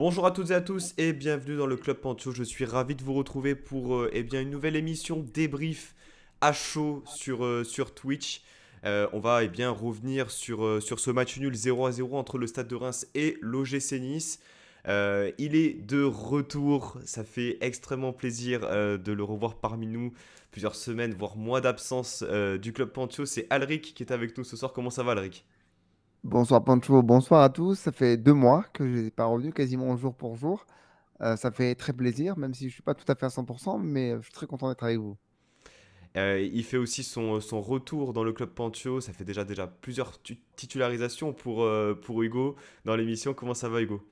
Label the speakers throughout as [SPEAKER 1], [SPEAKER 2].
[SPEAKER 1] Bonjour à toutes et à tous et bienvenue dans le Club Pancho. Je suis ravi de vous retrouver pour une nouvelle émission débrief à chaud sur Twitch. On va revenir sur ce match nul 0-0 entre le Stade de Reims et l'OGC Nice. Il est de retour, ça fait extrêmement plaisir de le revoir parmi nous. Plusieurs semaines, voire mois d'absence du Club Pancho. C'est Alric qui est avec nous ce soir. Comment ça va, Alric?
[SPEAKER 2] Bonsoir Pancho, bonsoir à tous. Ça fait 2 mois que je n'ai pas revenu quasiment jour pour jour. Ça fait très plaisir, même si je ne suis pas tout à fait à 100%, mais je suis très content d'être avec vous.
[SPEAKER 1] Il fait aussi son retour dans le club Pancho. Ça fait déjà plusieurs titularisations pour Hugo dans l'émission. Comment ça va, Hugo?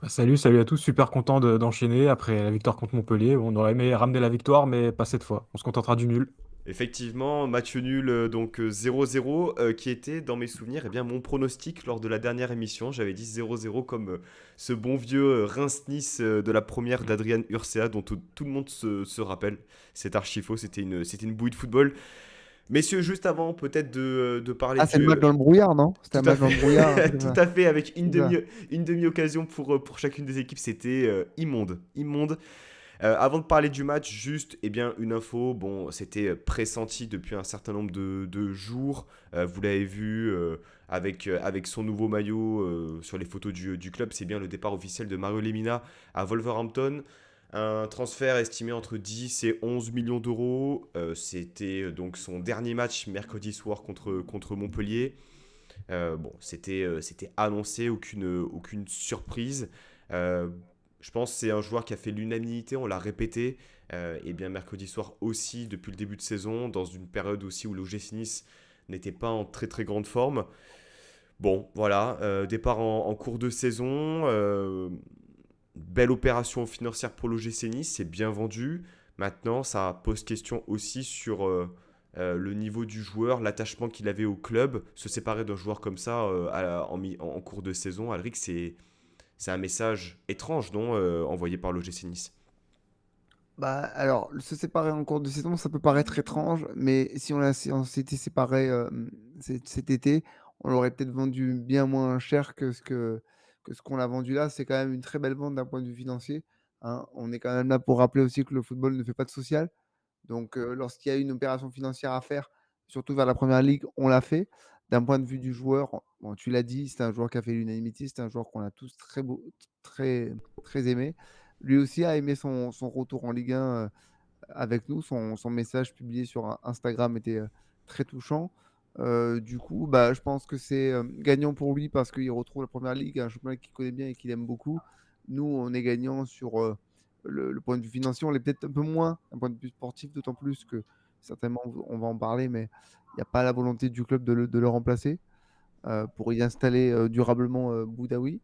[SPEAKER 3] Salut à tous, super content d'enchaîner après la victoire contre Montpellier. On aurait aimé ramener la victoire, mais pas cette fois. On se contentera du nul.
[SPEAKER 1] Effectivement, match nul 0-0 qui était dans mes souvenirs mon pronostic lors de la dernière émission. J'avais dit 0-0 comme ce bon vieux Reims-Nice de la première d'Adrian Urcea dont tout le monde se rappelle. C'est archi faux, c'était une bouillie de football. Messieurs, juste avant peut-être de parler
[SPEAKER 2] Ah, c'est le match
[SPEAKER 1] du,
[SPEAKER 2] dans le brouillard, non? C'était
[SPEAKER 1] Tout
[SPEAKER 2] un
[SPEAKER 1] à
[SPEAKER 2] match dans le brouillard, un
[SPEAKER 1] fait,
[SPEAKER 2] truc comme
[SPEAKER 1] tout
[SPEAKER 2] ça.
[SPEAKER 1] à fait, avec
[SPEAKER 2] C'est ça.
[SPEAKER 1] une demi-occasion pour chacune des équipes, c'était immonde, immonde. Avant de parler du match, juste une info, bon, c'était pressenti depuis un certain nombre de jours. Vous l'avez vu avec son nouveau maillot sur les photos du club, c'est bien le départ officiel de Mario Lemina à Wolverhampton. Un transfert estimé entre 10 et 11 millions d'euros. C'était donc son dernier match mercredi soir contre Montpellier. Bon, c'était annoncé, aucune surprise. Euh, je pense que c'est un joueur qui a fait l'unanimité, on l'a répété. Et bien mercredi soir aussi, depuis le début de saison, dans une période aussi où l'OGC Nice n'était pas en très très grande forme. Bon, voilà, départ en cours de saison. Belle opération financière pour l'OGC Nice, c'est bien vendu. Maintenant, ça pose question aussi sur le niveau du joueur, l'attachement qu'il avait au club. Se séparer d'un joueur comme ça en cours de saison, Alric, c'est un message étrange, non, envoyé par l'OGC Nice.
[SPEAKER 2] Bah, alors, se séparer en cours de saison, ça peut paraître étrange, mais si on s'était séparés cet été, on l'aurait peut-être vendu bien moins cher que ce qu'on l'a vendu là. C'est quand même une très belle vente d'un point de vue financier, hein. On est quand même là pour rappeler aussi que le football ne fait pas de social. Donc, lorsqu'il y a une opération financière à faire, surtout vers la première ligue, on l'a fait. D'un point de vue du joueur, bon, tu l'as dit, c'est un joueur qui a fait l'unanimité, c'est un joueur qu'on a tous très, très aimé. Lui aussi a aimé son retour en Ligue 1 avec nous. Son message publié sur Instagram était très touchant. Du coup, bah, je pense que c'est gagnant pour lui parce qu'il retrouve la première ligue, un championnat qu'il connaît bien et qu'il aime beaucoup. Nous, on est gagnant sur le point de vue financier. On l'est peut-être un peu moins d'un point de vue sportif, d'autant plus que certainement on va en parler, mais il n'y a pas la volonté du club de le remplacer pour y installer durablement Boudaoui.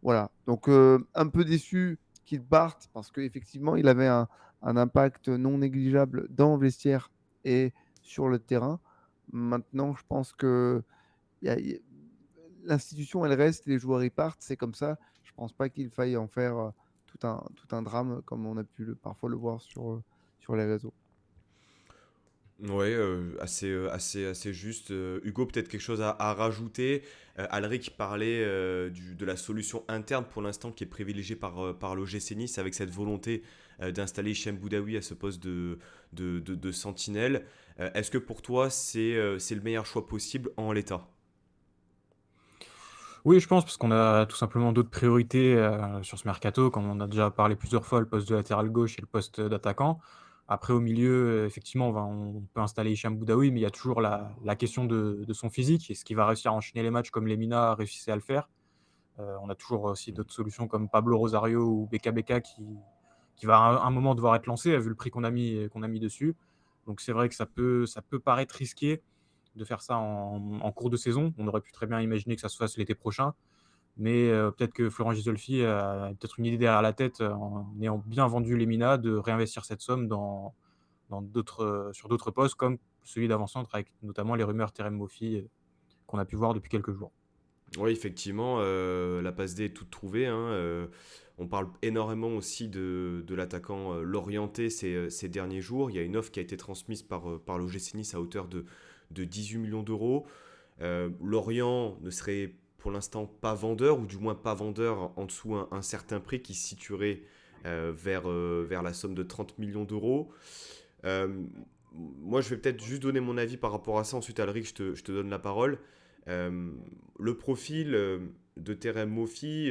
[SPEAKER 2] Voilà, donc un peu déçu qu'il parte parce qu'effectivement, il avait un impact non négligeable dans le vestiaire et sur le terrain. Maintenant, je pense que y a- y- l'institution, elle reste, les joueurs y partent, c'est comme ça. Je pense pas qu'il faille en faire tout un drame comme on a pu parfois le voir sur les réseaux.
[SPEAKER 1] Ouais, assez juste. Hugo, peut-être quelque chose à rajouter. Alric parlait de la solution interne pour l'instant qui est privilégiée par l'OGC Nice avec cette volonté d'installer Hichem Boudaoui à ce poste de sentinelle. Est-ce que pour toi, c'est le meilleur choix possible en l'état?
[SPEAKER 3] Oui, je pense, parce qu'on a tout simplement d'autres priorités sur ce mercato, comme on a déjà parlé plusieurs fois, le poste de latéral gauche et le poste d'attaquant. Après, au milieu, effectivement, on peut installer Hicham Boudaoui, mais il y a toujours la question de son physique. Est-ce qu'il va réussir à enchaîner les matchs comme Lemina réussissait à le faire? On a toujours aussi d'autres solutions comme Pablo Rosario ou Beka Beka qui va à un moment devoir être lancé, vu le prix qu'on a mis dessus. Donc c'est vrai que ça peut paraître risqué de faire ça en cours de saison. On aurait pu très bien imaginer que ça se fasse l'été prochain, mais peut-être que Florent Gisolfi a peut-être une idée derrière la tête, en ayant bien vendu Lemina, de réinvestir cette somme sur d'autres postes, comme celui d'avant-centre, avec notamment les rumeurs Terem Moffi qu'on a pu voir depuis quelques jours.
[SPEAKER 1] Oui, effectivement, la passe D est toute trouvée, hein. On parle énormément aussi de l'attaquant Lorienté ces derniers jours. Il y a une offre qui a été transmise par l'OGC Nice à hauteur de 18 millions d'euros. Lorient ne serait pour l'instant pas vendeur, ou du moins pas vendeur en dessous un certain prix qui se situerait vers la somme de 30 millions d'euros. Euh, Moi, je vais peut-être juste donner mon avis par rapport à ça. Ensuite, Alric, je te donne la parole. Euh, le profil de Terem Moffi,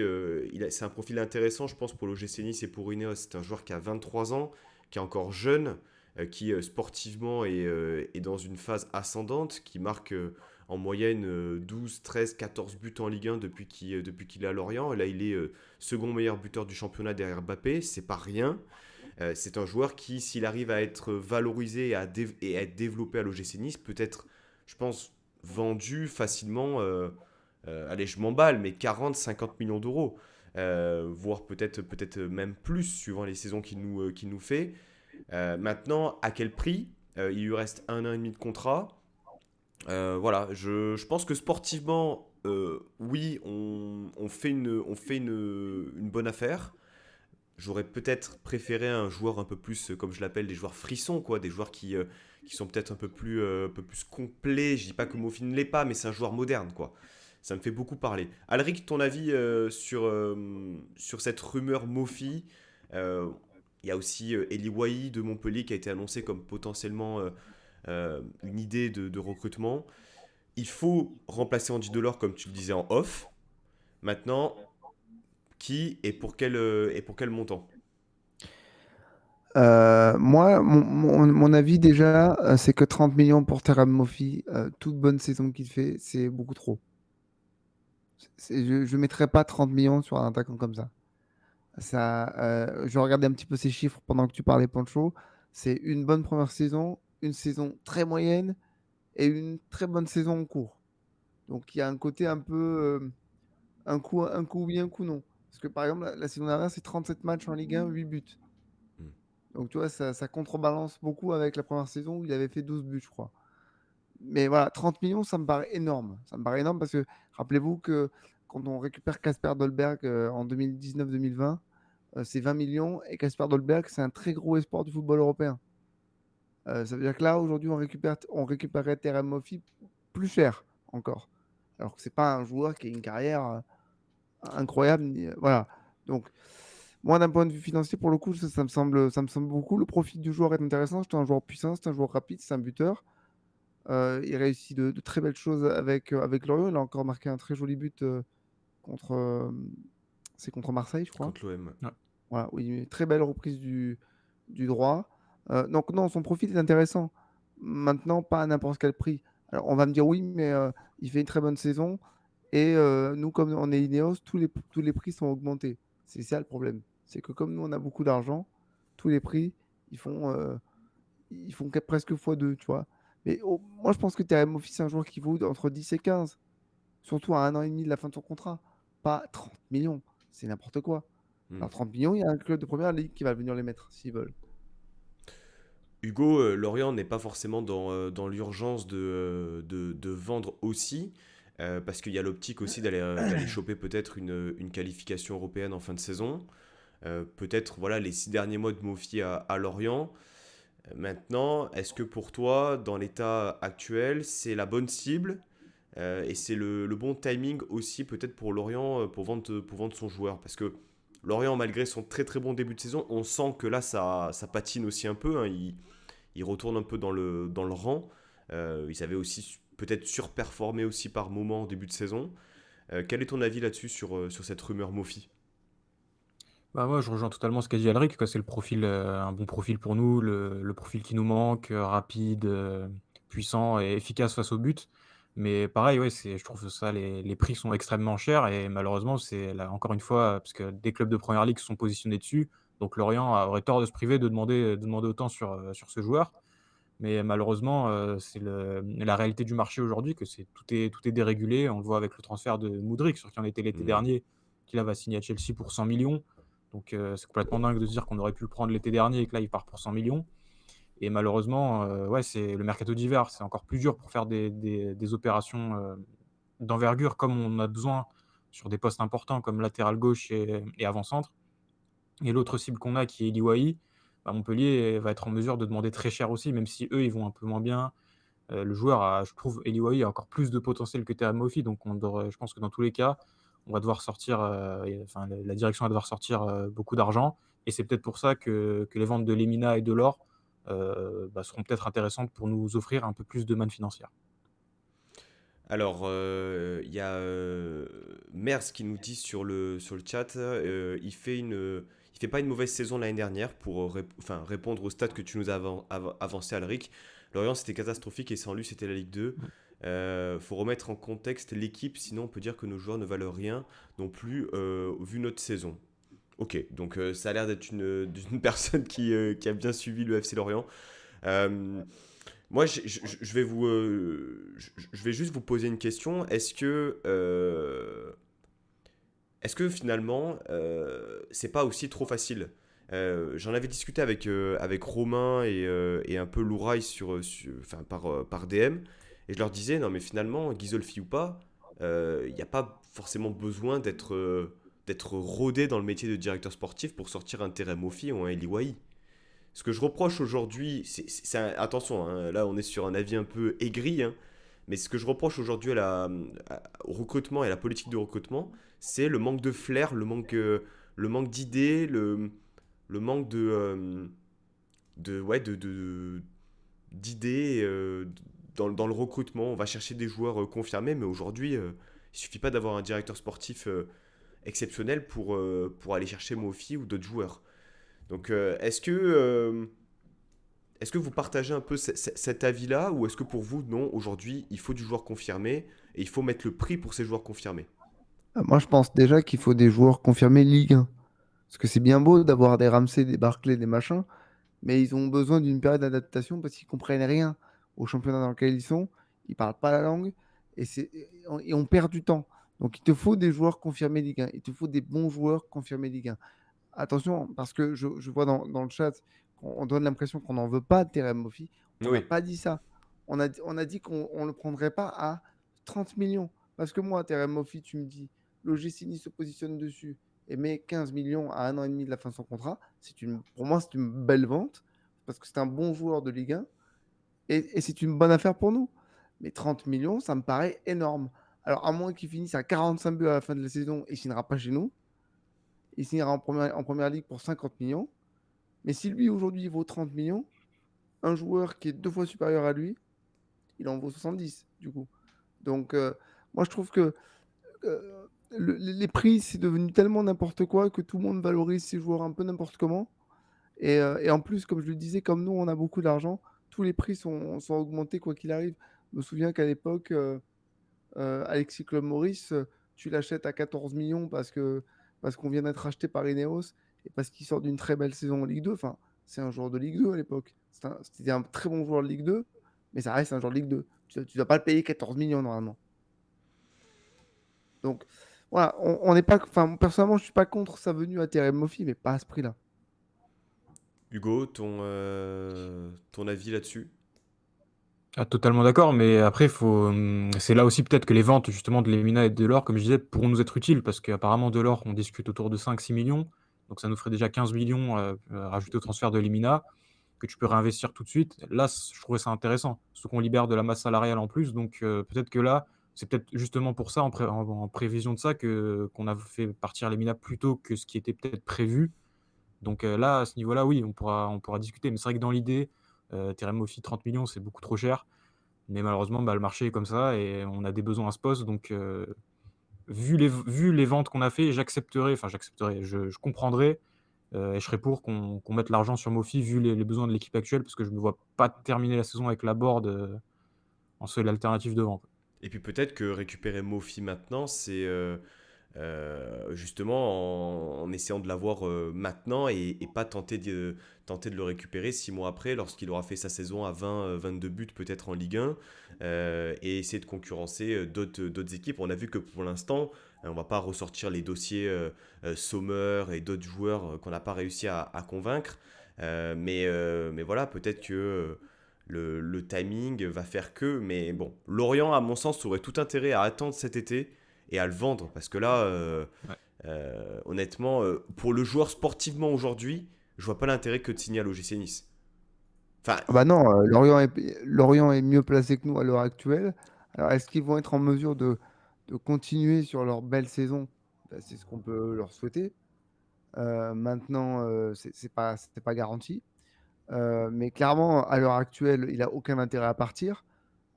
[SPEAKER 1] c'est un profil intéressant, je pense, pour l'OGC Nice et pour Ineos. C'est un joueur qui a 23 ans, qui est encore jeune, qui sportivement est dans une phase ascendante, qui marque en moyenne 12, 13, 14 buts en Ligue 1 depuis qu'il est à Lorient. Et là, il est second meilleur buteur du championnat derrière Mbappé, c'est pas rien. C'est un joueur qui, s'il arrive à être valorisé et à être développé à l'OGC Nice, peut être, je pense, vendu facilement, allez, je m'emballe, mais 40, 50 millions d'euros. Voire peut-être même plus, suivant les saisons qu'il nous fait. Maintenant, à quel prix? Il lui reste 1 an et demi de contrat. Voilà, je pense que sportivement, oui, on fait une bonne affaire. J'aurais peut-être préféré un joueur un peu plus, comme je l'appelle, des joueurs frissons, quoi, des joueurs qui sont peut-être un peu plus complets. Je dis pas que Mofi ne l'est pas, mais c'est un joueur moderne, quoi. Ça me fait beaucoup parler. Alric, ton avis sur cette rumeur Mofi? Euh, Il y a aussi Eli Wahi de Montpellier qui a été annoncé comme potentiellement une idée de recrutement. Il faut remplacer Andy Delors, comme tu le disais en off. Maintenant, qui et pour quel montant?
[SPEAKER 2] Moi, mon avis déjà, c'est que 30 millions pour Terem Moffi, toute bonne saison qu'il fait, c'est beaucoup trop. Je ne mettrais pas 30 millions sur un attaquant comme ça. Je regardais un petit peu ces chiffres pendant que tu parlais, Pancho. C'est une bonne première saison, une saison très moyenne et une très bonne saison en cours. Donc il y a un côté un peu un coup oui, un coup non. Parce que par exemple, la saison dernière, c'est 37 matchs en Ligue 1, 8 buts.
[SPEAKER 1] Hmm.
[SPEAKER 2] Donc tu vois, ça contrebalance beaucoup avec la première saison où il avait fait 12 buts, je crois. Mais voilà, 30 millions, ça me paraît énorme. Ça me paraît énorme parce que rappelez-vous que quand on récupère Casper Dolberg en 2019-2020, c'est 20 millions et Casper Dolberg, c'est un très gros espoir du football européen. Ça veut dire que là, aujourd'hui, on récupérait Terem Moffi plus cher encore. Alors que c'est pas un joueur qui a une carrière incroyable. Voilà. Donc, moi, d'un point de vue financier, pour le coup, ça me semble beaucoup. Le profil du joueur est intéressant. C'est un joueur puissant, c'est un joueur rapide, c'est un buteur. Il réussit de très belles choses avec Lorient. Il a encore marqué un très joli but contre, c'est contre Marseille, je crois.
[SPEAKER 1] Contre l'OM.
[SPEAKER 3] Ouais.
[SPEAKER 2] Voilà, oui, une très belle reprise du droit. Donc non, son profil est intéressant. Maintenant, pas à n'importe quel prix. Alors, on va me dire oui, mais il fait une très bonne saison. Et nous, comme on est Ineos, tous les prix sont augmentés. C'est ça le problème. C'est que comme nous, on a beaucoup d'argent, tous les prix, ils font, euh, ils font presque x2, tu vois. Mais moi, je pense que Terem Moffi, c'est un joueur qui vaut entre 10 et 15. Surtout à 1 an et demi de la fin de son contrat. Pas 30 millions. C'est n'importe quoi.
[SPEAKER 1] Hmm.
[SPEAKER 2] Alors 30 millions, il y a un club de première ligue qui va venir les mettre s'ils veulent.
[SPEAKER 1] Hugo, Lorient n'est pas forcément dans l'urgence de vendre aussi, parce qu'il y a l'optique aussi d'aller choper peut-être une qualification européenne en fin de saison. Peut-être voilà, les 6 derniers mois de Mofi à Lorient. Maintenant, est-ce que pour toi, dans l'état actuel, c'est la bonne cible et c'est le bon timing aussi peut-être pour Lorient pour vendre son joueur? Parce que Lorient, malgré son très très bon début de saison, on sent que là, ça patine aussi un peu, hein. Il retourne un peu dans le rang. Ils avaient aussi peut-être surperformé aussi par moment en début de saison. Quel est ton avis là-dessus sur cette rumeur Mofi?
[SPEAKER 3] Bah, moi, je rejoins totalement ce qu'a dit Alric, quoi. C'est le profil, un bon profil pour nous, le profil qui nous manque, rapide, puissant et efficace face au but. Mais pareil, ouais, je trouve que ça, les prix sont extrêmement chers et malheureusement, c'est là, encore une fois, parce que des clubs de première ligue sont positionnés dessus, donc Lorient aurait tort de se priver de demander autant sur ce joueur. Mais malheureusement, c'est la réalité du marché aujourd'hui que tout est dérégulé. On le voit avec le transfert de Mudryk, sur qui on était l'été
[SPEAKER 1] Hmm.
[SPEAKER 3] dernier, qui là va signer à Chelsea pour 100 millions. Donc c'est complètement dingue de se dire qu'on aurait pu le prendre l'été dernier et que là, il part pour 100 millions. Et malheureusement, ouais, c'est le mercato d'hiver, c'est encore plus dur pour faire des opérations, d'envergure comme on a besoin sur des postes importants comme latéral gauche et avant-centre. Et l'autre cible qu'on a qui est Eli Wahi, bah, Montpellier va être en mesure de demander très cher aussi, même si eux, ils vont un peu moins bien. Le joueur a, je trouve, Eli Wahi a encore plus de potentiel que Terem Moffi, donc je pense que dans tous les cas, on va devoir sortir, enfin la direction va devoir sortir, beaucoup d'argent, et c'est peut-être pour ça que les ventes de Lemina et de Delors, seront peut-être intéressantes pour nous offrir un peu plus de manne financière.
[SPEAKER 1] Alors, il y a Mers qui nous dit sur le chat, il fait pas une mauvaise saison l'année dernière pour enfin, répondre au stade que tu nous as avancé, Alric. Lorient, c'était catastrophique et sans lui, c'était la Ligue 2.
[SPEAKER 3] Mmh.
[SPEAKER 1] Faut remettre en contexte l'équipe, sinon on peut dire que nos joueurs ne valent rien non plus vu notre saison. Ok, donc ça a l'air d'être d'une personne qui a bien suivi le FC Lorient. Euh, Moi, je vais je vais juste vous poser une question. Est-ce que finalement, c'est pas aussi trop facile? J'en avais discuté avec Romain et un peu Louraï enfin, par DM, et je leur disais, non mais finalement, Ghisolfi ou pas, il n'y a pas forcément besoin d'être rodé dans le métier de directeur sportif pour sortir un Terem Moffi ou un Eli Wahi. Ce que je reproche aujourd'hui, attention, hein, là on est sur un avis un peu aigri, hein, mais ce que je reproche aujourd'hui au recrutement et à la politique de recrutement, c'est le manque de flair, le manque d'idées, le manque ouais, d'idées dans le recrutement. On va chercher des joueurs confirmés, mais aujourd'hui, il suffit pas d'avoir un directeur sportif exceptionnel pour aller chercher Mofi ou d'autres joueurs. Donc, est-ce que vous partagez un peu cet avis-là, ou est-ce que pour vous, non, aujourd'hui, il faut du joueur confirmé et il faut mettre le prix pour ces joueurs confirmés?
[SPEAKER 2] Moi, je pense déjà qu'il faut des joueurs confirmés Ligue 1. Parce que c'est bien beau d'avoir des Ramsey, des Barclay, des machins, mais ils ont besoin d'une période d'adaptation parce qu'ils comprennent rien au championnat dans lequel ils sont. Ils parlent pas la langue et on perd du temps. Donc, il te faut des joueurs confirmés Ligue 1. Il te faut des bons joueurs confirmés Ligue 1. Attention, parce que je vois dans le chat qu'on donne l'impression qu'on n'en veut pas de Terem Moffi. On n'a
[SPEAKER 1] Oui,
[SPEAKER 2] pas dit ça. On a dit qu'on ne le prendrait pas à 30 millions. Parce que moi, Terem Moffi, tu me dis, l'OGC Nice se positionne dessus et met 15 millions à 1 an et demi de la fin de son contrat. Pour moi, c'est une belle vente parce que c'est un bon joueur de Ligue 1 et c'est une bonne affaire pour nous. Mais 30 millions, ça me paraît énorme. Alors, à moins qu'il finisse à 45 buts à la fin de la saison et il ne signera pas chez nous, il signera en première ligue pour 50 millions. Mais si lui, aujourd'hui, vaut 30 millions, un joueur qui est 2 fois supérieur à lui, il en vaut 70, du coup. Donc, moi, je trouve que les prix, c'est devenu tellement n'importe quoi que tout le monde valorise ses joueurs un peu n'importe comment. Et en plus, comme je le disais, comme nous, on a beaucoup d'argent, tous les prix sont augmentés quoi qu'il arrive. Je me souviens qu'à l'époque, Alexis Club Maurice, tu l'achètes à 14 millions parce qu'on vient d'être racheté par Ineos et parce qu'il sort d'une très belle saison en Ligue 2. Enfin, c'est un joueur de Ligue 2 à l'époque. C'était un très bon joueur de Ligue 2, mais ça reste un joueur de Ligue 2. Tu ne dois pas le payer 14 millions normalement. Donc voilà, on n'est pas. Enfin, personnellement, je suis pas contre sa venue à Terem Moffi, mais pas à ce prix-là.
[SPEAKER 1] Hugo, ton avis là-dessus?
[SPEAKER 3] Ah, totalement d'accord, mais après, c'est là aussi peut-être que les ventes justement de Lemina et de Delors, comme je disais, pourront nous être utiles parce qu'apparemment Delors, on discute autour de 5-6 millions, donc ça nous ferait déjà 15 millions rajoutés au transfert de Lemina que tu peux réinvestir tout de suite. Là, je trouvais ça intéressant, surtout qu'on libère de la masse salariale en plus, donc peut-être que là, c'est peut-être justement pour ça, en prévision de ça, qu'on a fait partir Lemina plus tôt que ce qui était peut-être prévu. Donc là, à ce niveau-là, oui, on pourra discuter, mais c'est vrai que dans l'idée, Terem Moffi, 30 millions, c'est beaucoup trop cher. Mais malheureusement, le marché est comme ça et on a des besoins à ce poste. Donc, vu les ventes qu'on a fait, j'accepterais, je comprendrais et je serais pour qu'on mette l'argent sur Mofi vu les besoins de l'équipe actuelle parce que je ne me vois pas terminer la saison avec la board en seule alternative devant, quoi.
[SPEAKER 1] Et puis peut-être que récupérer Mofi maintenant, c'est justement en essayant de l'avoir maintenant et pas tenter de le récupérer 6 mois après lorsqu'il aura fait sa saison à 20-22 buts peut-être en Ligue 1 et essayer de concurrencer d'autres équipes. On a vu que pour l'instant, on va pas ressortir les dossiers Sommer et d'autres joueurs qu'on n'a pas réussi à convaincre. Mais voilà, peut-être que le timing va faire que. Mais bon, Lorient, à mon sens, aurait tout intérêt à attendre cet été et à le vendre. Parce que là,
[SPEAKER 3] Ouais.
[SPEAKER 1] honnêtement, pour le joueur sportivement aujourd'hui, je vois pas l'intérêt que de signer à l'OGC Nice. Enfin,
[SPEAKER 2] Ah bah non, Lorient est mieux placé que nous à l'heure actuelle. Alors, est-ce qu'ils vont être en mesure de continuer sur leur belle saison? Bah, c'est ce qu'on peut leur souhaiter. Maintenant, c'est pas garanti. Mais clairement, à l'heure actuelle, il a aucun intérêt à partir,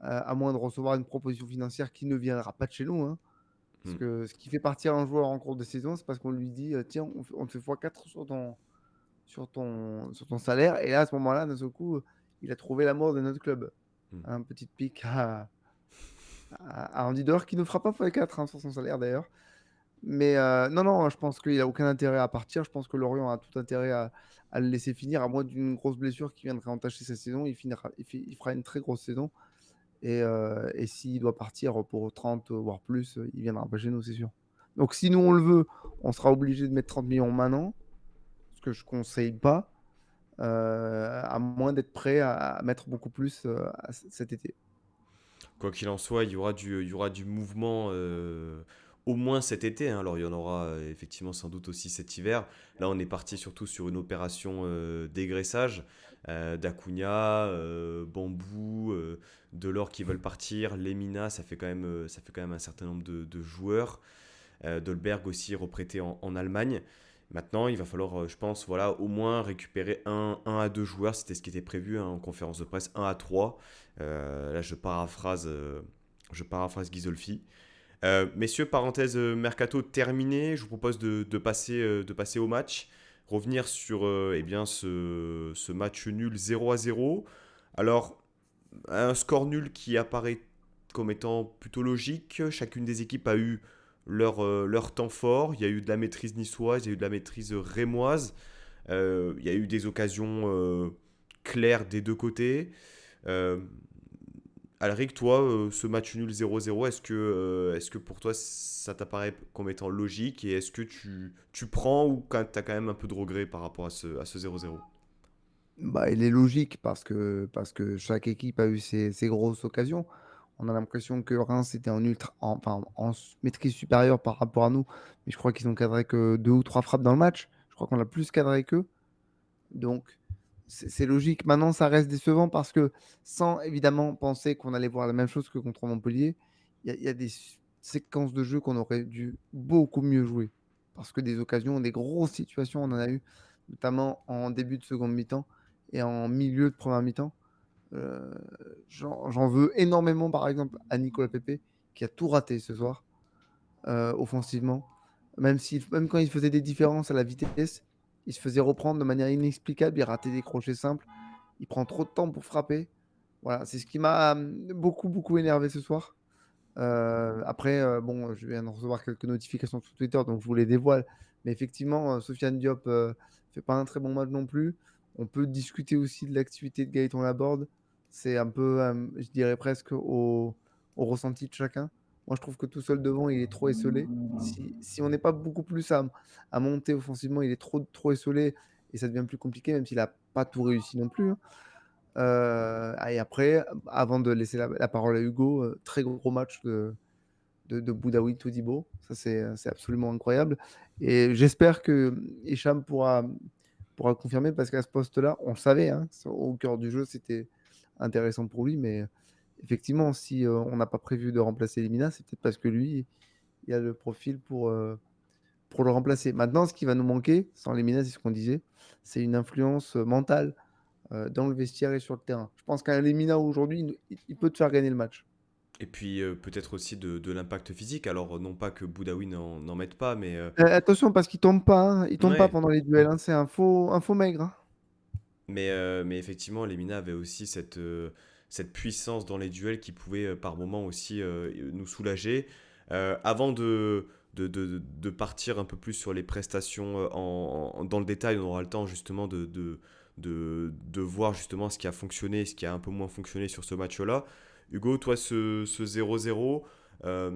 [SPEAKER 2] à moins de recevoir une proposition financière qui ne viendra pas de chez nous, hein. Parce
[SPEAKER 1] hmm.
[SPEAKER 2] que ce qui fait partir un joueur en cours de saison, c'est parce qu'on lui dit, tiens, on te fait x4 sur ton salaire. Et là, à ce moment-là, d'un seul coup, il a trouvé l'amour de notre club.
[SPEAKER 1] Hmm.
[SPEAKER 2] Un petit pic à Andy Dor qui ne fera pas x4 sur son salaire d'ailleurs. Mais non, non, je pense qu'il a aucun intérêt à partir. Je pense que Lorient a tout intérêt à le laisser finir, à moins d'une grosse blessure qui viendrait entacher sa saison. Il fera une très grosse saison. Et s'il doit partir pour 30 voire plus, il viendra pas chez nous, c'est sûr. Donc si nous on le veut, on sera obligé de mettre 30 millions maintenant, ce que je conseille pas, à moins d'être prêt à mettre beaucoup plus cet été.
[SPEAKER 1] Quoi qu'il en soit, il y aura du mouvement au moins cet été, hein. Alors il y en aura effectivement sans doute aussi cet hiver. Là, on est parti surtout sur une opération dégraissage d'Acuna, Bambou, Delors qui veulent partir, Lemina, ça fait quand même un certain nombre de joueurs. Dolberg aussi reprêté en Allemagne. Maintenant, il va falloir, je pense, voilà, au moins récupérer un à 2 joueurs. C'était ce qui était prévu hein, en conférence de presse, un à 3. Là, je paraphrase Ghisolfi. Messieurs, parenthèse mercato terminée. Je vous propose de passer au match. Revenir sur eh bien, ce match nul 0-0. Alors, un score nul qui apparaît comme étant plutôt logique. Chacune des équipes a eu leur temps fort. Il y a eu de la maîtrise niçoise, il y a eu de la maîtrise rémoise. Il y a eu des occasions claires des deux côtés. Euh, Alric, toi, ce match nul 0-0, est-ce que pour toi ça t'apparaît comme étant logique et est-ce que tu prends ou tu as quand même un peu de regret par rapport à ce 0-0?
[SPEAKER 2] Bah, il est logique parce que chaque équipe a eu ses grosses occasions. On a l'impression que Reims était en maîtrise supérieure par rapport à nous, mais je crois qu'ils ont cadré que 2 ou 3 frappes dans le match. Je crois qu'on a plus cadré qu'eux. Donc, c'est logique. Maintenant, ça reste décevant parce que sans évidemment penser qu'on allait voir la même chose que contre Montpellier, il y a des séquences de jeu qu'on aurait dû beaucoup mieux jouer. Parce que des occasions, des grosses situations, on en a eu, notamment en début de seconde mi-temps et en milieu de première mi-temps. Euh, J'en veux énormément, par exemple, à Nicolas Pepe, qui a tout raté ce soir, offensivement. Même quand il faisait des différences à la vitesse, il se faisait reprendre de manière inexplicable, il ratait des crochets simples, il prend trop de temps pour frapper. Voilà, c'est ce qui m'a beaucoup, beaucoup énervé ce soir. Après, bon, je viens de recevoir quelques notifications sur Twitter, donc je vous les dévoile. Mais effectivement, Sofiane Diop fait pas un très bon match non plus. On peut discuter aussi de l'activité de Gaëtan Laborde. C'est un peu, je dirais presque au ressenti de chacun. Moi, je trouve que tout seul devant, il est trop esselé. Si on n'est pas beaucoup plus à monter offensivement, il est trop esselé et ça devient plus compliqué, même s'il n'a pas tout réussi non plus, hein. Et après, avant de laisser la parole à Hugo, très gros match de Boudaoui Todibo. Ça, c'est absolument incroyable. Et j'espère que Hicham pourra confirmer parce qu'à ce poste-là, on le savait, hein, au cœur du jeu, c'était intéressant pour lui. Mais effectivement, si on n'a pas prévu de remplacer Lemina, c'est peut-être parce que lui, il a le profil pour le remplacer. Maintenant, ce qui va nous manquer, sans Lemina, c'est ce qu'on disait, c'est une influence mentale dans le vestiaire et sur le terrain. Je pense qu'un Lemina aujourd'hui, il peut te faire gagner le match.
[SPEAKER 1] Et puis peut-être aussi de l'impact physique. Alors non pas que Boudaoui n'en mette pas, mais
[SPEAKER 2] Attention parce qu'il tombe pas, hein. Il tombe pas
[SPEAKER 1] ouais.
[SPEAKER 2] pendant les duels, hein. C'est un faux maigre, hein.
[SPEAKER 1] Mais effectivement, Lemina avait aussi cette puissance dans les duels qui pouvait par moments aussi nous soulager. Avant de partir un peu plus sur les prestations dans le détail, on aura le temps justement de voir justement ce qui a fonctionné, ce qui a un peu moins fonctionné sur ce match-là. Hugo, toi, ce 0-0, euh,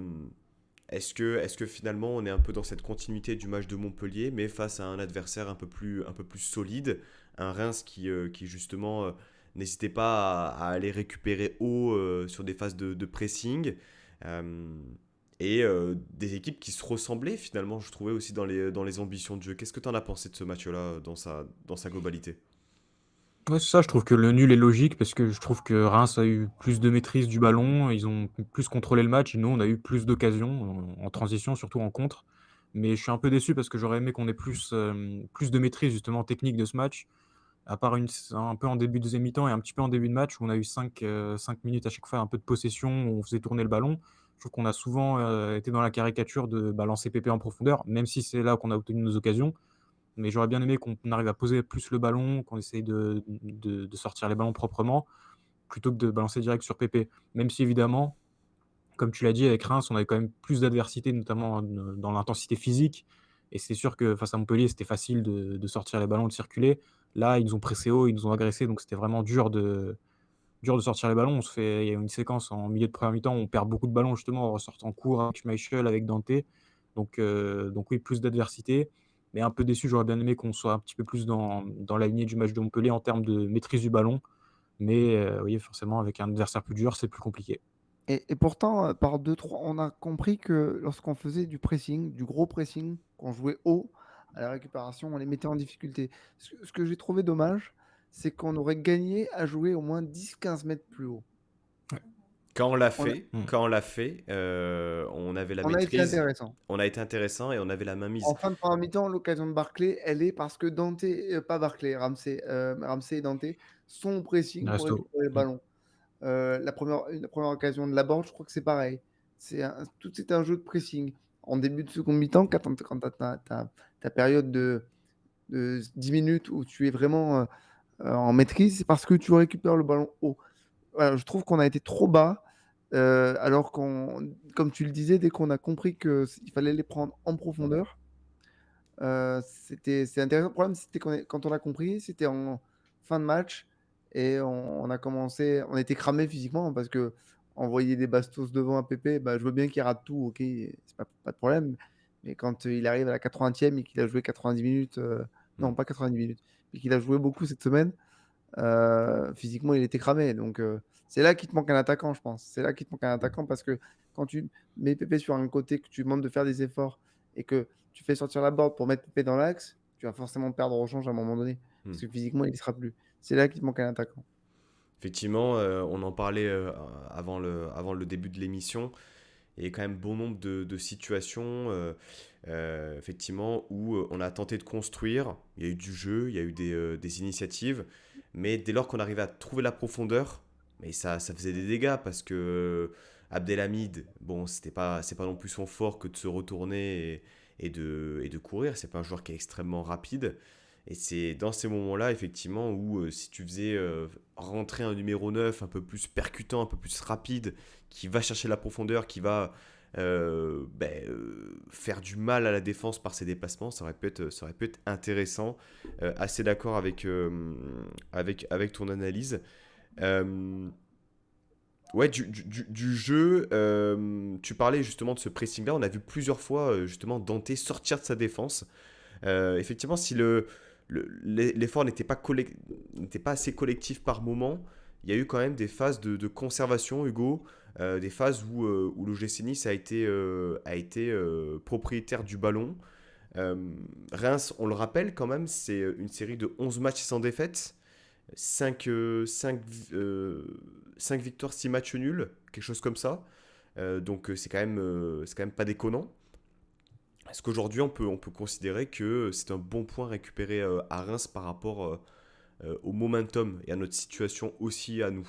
[SPEAKER 1] est-ce que finalement on est un peu dans cette continuité du match de Montpellier, mais face à un adversaire un peu plus solide, un Reims qui justement n'hésitait pas à aller récupérer haut sur des phases de pressing, euh, et des équipes qui se ressemblaient finalement, je trouvais aussi dans les ambitions de jeu. Qu'est-ce que tu en as pensé de ce match-là dans sa globalité?
[SPEAKER 3] Ouais, c'est ça, je trouve que le nul est logique parce que je trouve que Reims a eu plus de maîtrise du ballon, ils ont plus contrôlé le match et nous, on a eu plus d'occasions en transition, surtout en contre. Mais je suis un peu déçu parce que j'aurais aimé qu'on ait plus de maîtrise justement technique de ce match, à part un peu en début de 2 mi-temps et un petit peu en début de match où on a eu 5 minutes à chaque fois, un peu de possession, où on faisait tourner le ballon. Je trouve qu'on a souvent, été dans la caricature de, lancer Pépé en profondeur, même si c'est là qu'on a obtenu nos occasions. Mais j'aurais bien aimé qu'on arrive à poser plus le ballon, qu'on essaye de sortir les ballons proprement, plutôt que de balancer direct sur Pépé. Même si évidemment, comme tu l'as dit, avec Reims, on avait quand même plus d'adversité, notamment dans l'intensité physique. Et c'est sûr que face à Montpellier, c'était facile de sortir les ballons, de circuler. Là, ils nous ont pressé haut, ils nous ont agressé, donc c'était vraiment dur de sortir les ballons. Il y a une séquence en milieu de première mi-temps où on perd beaucoup de ballons justement en ressortant court avec Schmeichel, avec Dante. Donc oui, plus d'adversité, mais un peu déçu. J'aurais bien aimé qu'on soit un petit peu plus dans la lignée du match de Montpellier en termes de maîtrise du ballon. Mais oui, forcément, avec un adversaire plus dur, c'est plus compliqué.
[SPEAKER 2] Et pourtant, par 2-3, on a compris que lorsqu'on faisait du pressing, du gros pressing, qu'on jouait haut à la récupération, on les mettait en difficulté. Ce que j'ai trouvé dommage, c'est qu'on aurait gagné à jouer au moins 10-15 mètres plus haut.
[SPEAKER 3] Ouais.
[SPEAKER 1] Quand on l'a
[SPEAKER 2] On a,
[SPEAKER 1] fait,
[SPEAKER 3] Mmh.
[SPEAKER 1] on avait la
[SPEAKER 2] on a été
[SPEAKER 1] maîtrise,
[SPEAKER 2] intéressant.
[SPEAKER 1] on a été intéressant et on avait la main mise.
[SPEAKER 2] En fin de première mi-temps, l'occasion de Barclay, elle est parce que Dante, pas Barclay, Ramsey et Dante sont au
[SPEAKER 3] Il
[SPEAKER 2] pressing pour
[SPEAKER 3] reste haut.
[SPEAKER 2] récupérer le
[SPEAKER 3] Mmh.
[SPEAKER 2] ballon. La première occasion de Laborde, je crois que c'est pareil. Tout c'est un jeu de pressing. En début de seconde mi-temps, quand tu as ta période de 10 minutes où tu es vraiment en maîtrise, c'est parce que tu récupères le ballon haut. Voilà, je trouve qu'on a été trop bas, alors comme tu le disais, dès qu'on a compris qu'il fallait les prendre en profondeur, c'est intéressant. Le problème, c'était quand on a compris, c'était en fin de match et on a commencé, on était cramé physiquement parce que envoyer des bastos devant un PP, bah, je veux bien qu'il rate tout, ok, c'est pas de problème. Mais quand il arrive à la 80e et qu'il a joué 90 minutes, non
[SPEAKER 1] Mm.
[SPEAKER 2] pas 90 minutes, mais qu'il a joué beaucoup cette semaine, physiquement il était cramé. Donc c'est là qu'il te manque un attaquant, je pense. C'est là qu'il te manque un attaquant parce que quand tu mets Pépé sur un côté, que tu demandes de faire des efforts et que tu fais sortir la board pour mettre Pépé dans l'axe, tu vas forcément perdre au change à un moment donné
[SPEAKER 1] Mm.
[SPEAKER 2] parce que physiquement il ne sera plus. C'est là qu'il te manque un attaquant.
[SPEAKER 1] Effectivement, on en parlait avant le début de l'émission. Il y a quand même bon nombre de situations, effectivement, où on a tenté de construire. Il y a eu du jeu, il y a eu des initiatives. Mais dès lors qu'on arrivait à trouver la profondeur, mais ça faisait des dégâts parce que Abdelhamid, bon, c'est pas non plus son fort que de se retourner et de courir. C'est pas un joueur qui est extrêmement rapide. Et c'est dans ces moments-là, effectivement, où si tu faisais rentrer un numéro 9 un peu plus percutant, un peu plus rapide, qui va chercher la profondeur, qui va faire du mal à la défense par ses déplacements, ça aurait pu être intéressant. Assez d'accord avec ton analyse. Euh, ouais, du jeu, tu parlais justement de ce pressing-là. On a vu plusieurs fois justement Dante sortir de sa défense. Effectivement, si l'effort n'était pas assez collectif par moment, il y a eu quand même des phases de conservation, Hugo, des phases où l'OGC Nice a été propriétaire du ballon. Euh, Reims, on le rappelle quand même, c'est une série de 11 matchs sans défaite, 5 victoires, 6 matchs nuls, quelque chose comme ça. Donc c'est quand même pas déconnant. Est-ce qu'aujourd'hui, on peut considérer que c'est un bon point récupéré à Reims par rapport au momentum et à notre situation aussi à nous?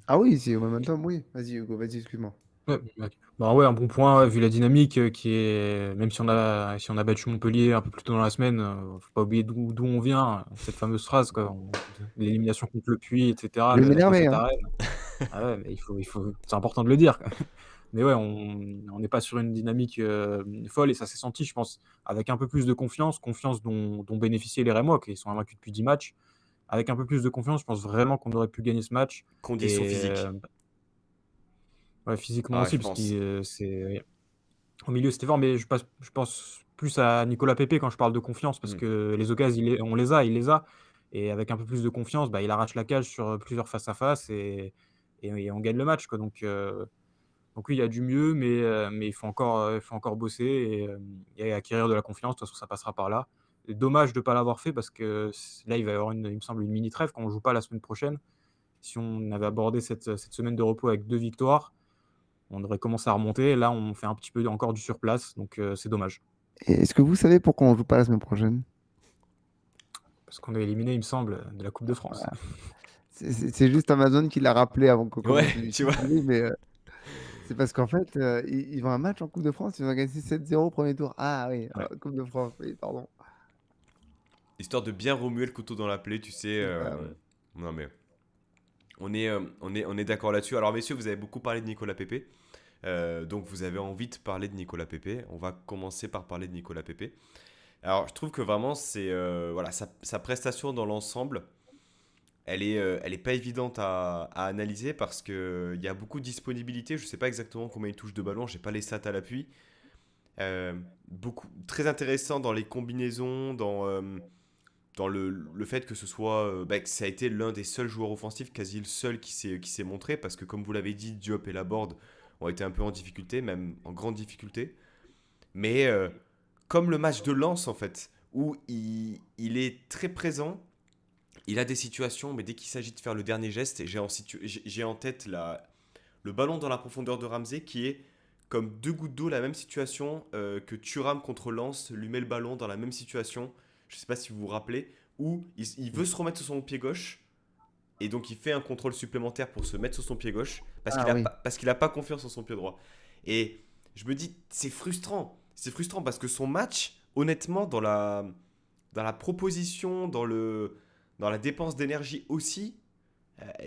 [SPEAKER 2] Ah oui, c'est au momentum, oui. Vas-y Hugo, vas-y, excuse-moi.
[SPEAKER 3] Ouais, bah, ouais, un bon point, ouais, vu la dynamique, qui est même si on a battu Montpellier un peu plus tôt dans la semaine, faut pas oublier d'où on vient, cette fameuse phrase quoi, l'élimination contre le Puy et
[SPEAKER 2] Je
[SPEAKER 3] cetera,
[SPEAKER 2] vais
[SPEAKER 3] le
[SPEAKER 2] m'énerver,
[SPEAKER 3] fait
[SPEAKER 2] hein.
[SPEAKER 3] arène. Ah ouais, mais il faut c'est important de le dire. Mais ouais, on n'est pas sur une dynamique, folle et ça s'est senti, je pense, avec un peu plus de confiance dont bénéficiaient les Rémois qui sont invaincus depuis 10 matchs. Avec un peu plus de confiance, je pense vraiment qu'on aurait pu gagner ce match
[SPEAKER 1] Conditions
[SPEAKER 3] et
[SPEAKER 1] physiques.
[SPEAKER 3] ouais, physiquement
[SPEAKER 1] Ah,
[SPEAKER 3] aussi
[SPEAKER 1] je
[SPEAKER 3] parce
[SPEAKER 1] pense.
[SPEAKER 3] que c'est au milieu, c'était fort, mais je pense plus à Nicolas Pepe quand je parle de confiance parce
[SPEAKER 1] Hmm.
[SPEAKER 3] que les occasions, il les a et avec un peu plus de confiance, bah, il arrache la cage sur, plusieurs face à face et on gagne le match, quoi, donc oui, il y a du mieux, mais il faut encore bosser et acquérir de la confiance. De toute façon, ça passera par là Dommage de ne pas l'avoir fait parce que là, il va y avoir il me semble, une mini trêve quand on joue pas la semaine prochaine. Si on avait abordé cette semaine de repos avec 2 victoires, on aurait commencé à remonter. Là, on fait un petit peu encore du surplace, donc c'est dommage.
[SPEAKER 2] Et est-ce que vous savez pourquoi on joue pas la semaine prochaine?
[SPEAKER 3] Parce qu'on est éliminé, il me semble, de la Coupe de France.
[SPEAKER 2] Voilà. C'est juste Amazon qui l'a rappelé avant qu'on commence
[SPEAKER 1] Ouais, tu
[SPEAKER 2] l'émission.
[SPEAKER 1] vois.
[SPEAKER 2] Oui, mais c'est parce qu'en fait, ils ont un match en Coupe de France, ils ont gagné 7-0 au premier tour. Ah oui,
[SPEAKER 3] Ouais.
[SPEAKER 2] Coupe de France, oui, pardon.
[SPEAKER 1] Histoire de bien remuer le couteau dans la plaie, tu sais.
[SPEAKER 2] C'est ça, ouais.
[SPEAKER 1] Non mais on est d'accord là-dessus. Alors messieurs, vous avez beaucoup parlé de Nicolas Pepe. Donc vous avez envie de parler de Nicolas Pepe. On va commencer par parler de Nicolas Pepe. Alors je trouve que vraiment c'est voilà sa prestation dans l'ensemble, elle est pas évidente à analyser parce que il y a beaucoup de disponibilité. Je sais pas exactement combien il touche de ballon, j'ai pas les stats à l'appui. Beaucoup très intéressant dans les combinaisons, dans le fait que ce soit bah, que ça a été l'un des seuls joueurs offensifs, quasi le seul qui s'est montré parce que comme vous l'avez dit, Diop et Laborde ont été un peu en difficulté, même en grande difficulté. Mais comme le match de Lens en fait, où il est très présent, il a des situations, mais dès qu'il s'agit de faire le dernier geste, j'ai en tête le ballon dans la profondeur de Ramsey qui est comme deux gouttes d'eau, la même situation que Thuram contre Lens lui met le ballon dans la même situation. Je ne sais pas si vous vous rappelez, où il veut se remettre sur son pied gauche et donc il fait un contrôle supplémentaire pour se mettre sur son pied gauche
[SPEAKER 2] Ah oui.
[SPEAKER 1] parce qu'il a pas confiance en son pied droit. Et je me dis, c'est frustrant. C'est frustrant parce que son match, honnêtement, dans la proposition, dans la dépense d'énergie aussi,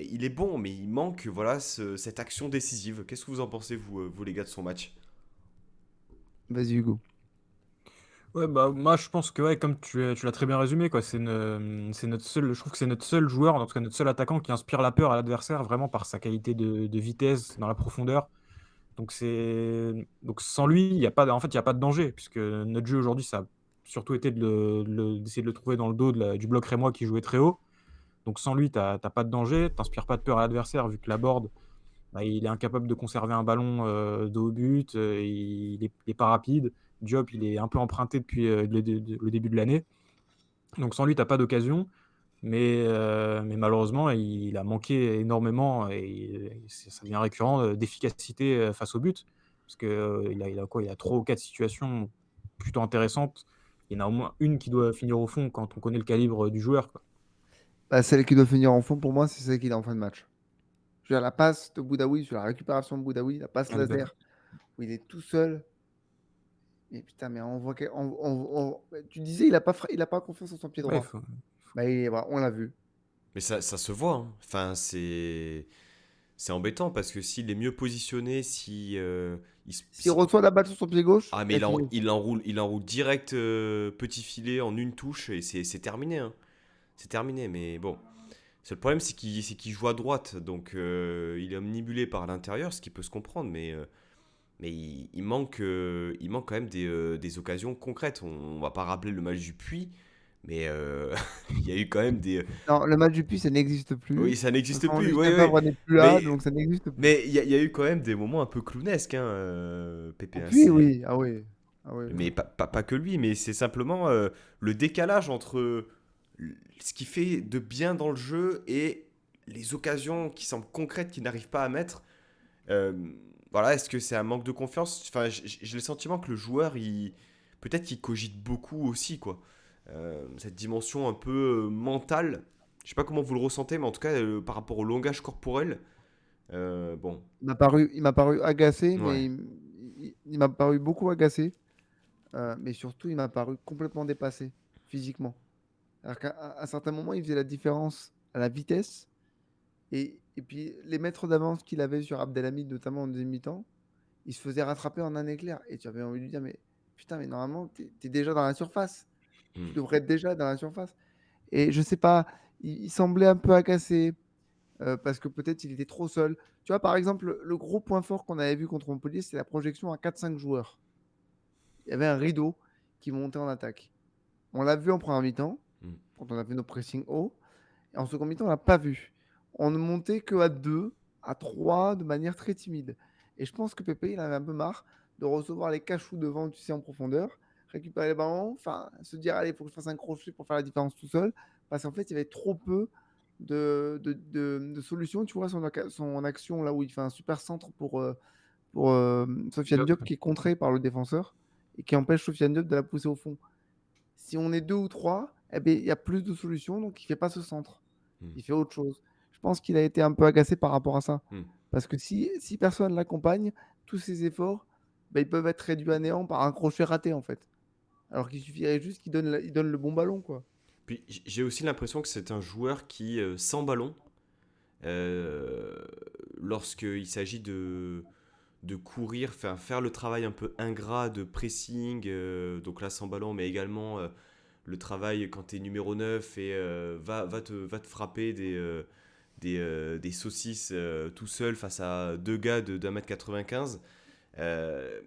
[SPEAKER 1] il est bon, mais il manque voilà, cette action décisive. Qu'est-ce que vous en pensez, vous les gars, de son match?
[SPEAKER 2] Vas-y, Hugo.
[SPEAKER 3] Ouais, bah, moi, je pense que, ouais, comme tu l'as très bien résumé, quoi, c'est notre seul, je trouve que c'est notre seul joueur, en tout cas notre seul attaquant qui inspire la peur à l'adversaire, vraiment par sa qualité de vitesse dans la profondeur. Donc sans lui, il y a pas, en fait, il y a pas de danger, puisque notre jeu aujourd'hui, ça a surtout été d'essayer de le trouver dans le dos du bloc rémois qui jouait très haut. Donc sans lui, t'as pas de danger, t'inspires pas de peur à l'adversaire, vu que la board, bah, il est incapable de conserver un ballon de haut but, il est pas rapide. Diop, il est un peu emprunté depuis le début de l'année. Donc sans lui, tu pas d'occasion. Mais malheureusement, il a manqué énormément et ça devient récurrent d'efficacité face au but. Parce qu'il a quoi? Il a 3 ou 4 situations plutôt intéressantes. Il y en a au moins une qui doit finir au fond quand on connaît le calibre du joueur, quoi.
[SPEAKER 2] Bah, celle qui doit finir en fond, pour moi, c'est celle qui est en fin de match. Je veux dire, la passe de Boudaoui, sur la récupération de Boudaoui, la passe
[SPEAKER 3] Ah, mais
[SPEAKER 2] laser, où il est tout seul. Et putain, mais on voit tu disais, il a pas confiance en son pied
[SPEAKER 3] ouais,
[SPEAKER 2] droit. Bah, voilà, on l'a vu.
[SPEAKER 1] Mais ça se voit, hein. Enfin, c'est embêtant parce que s'il est mieux positionné, si,
[SPEAKER 2] S'il reçoit la balle sur son pied gauche,
[SPEAKER 1] ah mais
[SPEAKER 2] elle finit au fond.
[SPEAKER 1] il enroule direct petit filet en une touche et c'est terminé, hein. C'est terminé. Mais bon, le problème c'est qu'il joue à droite, donc il est omnibulé par l'intérieur, ce qui peut se comprendre, mais il manque quand même des occasions concrètes. On va pas rappeler le match du Puy, mais il y a eu quand même des.
[SPEAKER 2] Non, le match du Puy, ça n'existe plus.
[SPEAKER 1] Oui, ça n'existe
[SPEAKER 2] Vincent
[SPEAKER 1] plus, oui,
[SPEAKER 2] Lucien
[SPEAKER 1] oui.
[SPEAKER 2] Favre n'est plus là,
[SPEAKER 1] Mais
[SPEAKER 2] donc ça n'existe plus.
[SPEAKER 1] il y a eu quand même des moments un peu clownesques, hein, Pépé,
[SPEAKER 2] Au
[SPEAKER 1] hein,
[SPEAKER 2] Puy, oui. Ah oui. Ah oui.
[SPEAKER 1] mais pas que lui, mais c'est simplement le décalage entre ce qu'il fait de bien dans le jeu et les occasions qui semblent concrètes qu'il n'arrive pas à mettre. Euh, voilà, est-ce que c'est un manque de confiance? Enfin, j'ai le sentiment que le joueur, peut-être qu'il cogite beaucoup aussi, quoi. Cette dimension un peu mentale. Je sais pas comment vous le ressentez, mais en tout cas, par rapport au langage corporel, bon,
[SPEAKER 2] Il m'a paru agacé, mais
[SPEAKER 1] ouais.
[SPEAKER 2] il m'a paru beaucoup agacé. Mais surtout, il m'a paru complètement dépassé physiquement. Alors qu'à certains moments, il faisait la différence à la vitesse. Et puis, les mètres d'avance qu'il avait sur Abdelhamid, notamment en deuxième mi-temps, il se faisait rattraper en un éclair. Et tu avais envie de lui dire, mais putain, mais normalement, t'es déjà dans la surface. Tu
[SPEAKER 1] Hmm.
[SPEAKER 2] devrais être déjà dans la surface. Et je sais pas, il semblait un peu agacé parce que peut-être il était trop seul. Tu vois, par exemple, le gros point fort qu'on avait vu contre Montpellier, c'est la projection à 4-5 joueurs. Il y avait un rideau qui montait en attaque. On l'a vu en première mi-temps,
[SPEAKER 1] Hmm.
[SPEAKER 2] quand on a fait nos pressing haut. Et en second mi-temps, on l'a pas vu. On ne montait que à 2, à 3, de manière très timide. Et je pense que Pépé, il avait un peu marre de recevoir les cachous devant, tu sais, en profondeur, récupérer les ballons, enfin, se dire, allez, il faut que je fasse un crochet pour faire la différence tout seul, parce qu'en fait, il y avait trop peu de solutions. Tu vois son action là où il fait un super centre pour Sofiane
[SPEAKER 3] Diop.
[SPEAKER 2] Diop qui est contré par le défenseur et qui empêche Sofiane Diop de la pousser au fond. Si on est deux ou trois, eh ben, il y a plus de solutions, donc il fait pas ce centre.
[SPEAKER 1] Hmm.
[SPEAKER 2] Il fait autre chose. Je pense qu'il a été un peu agacé par rapport à ça.
[SPEAKER 1] Hmm.
[SPEAKER 2] Parce que si personne ne l'accompagne, tous ses efforts, ben, ils peuvent être réduits à néant par un crochet raté, en fait. Alors qu'il suffirait juste qu'il il donne le bon ballon, quoi.
[SPEAKER 1] Puis j'ai aussi l'impression que c'est un joueur qui, sans ballon, euh, lorsqu'il s'agit de courir, faire le travail un peu ingrat de pressing, donc là sans ballon, mais également le travail quand tu es numéro 9 et va te frapper des saucisses tout seul face à deux gars d'un mètre 95. Euh,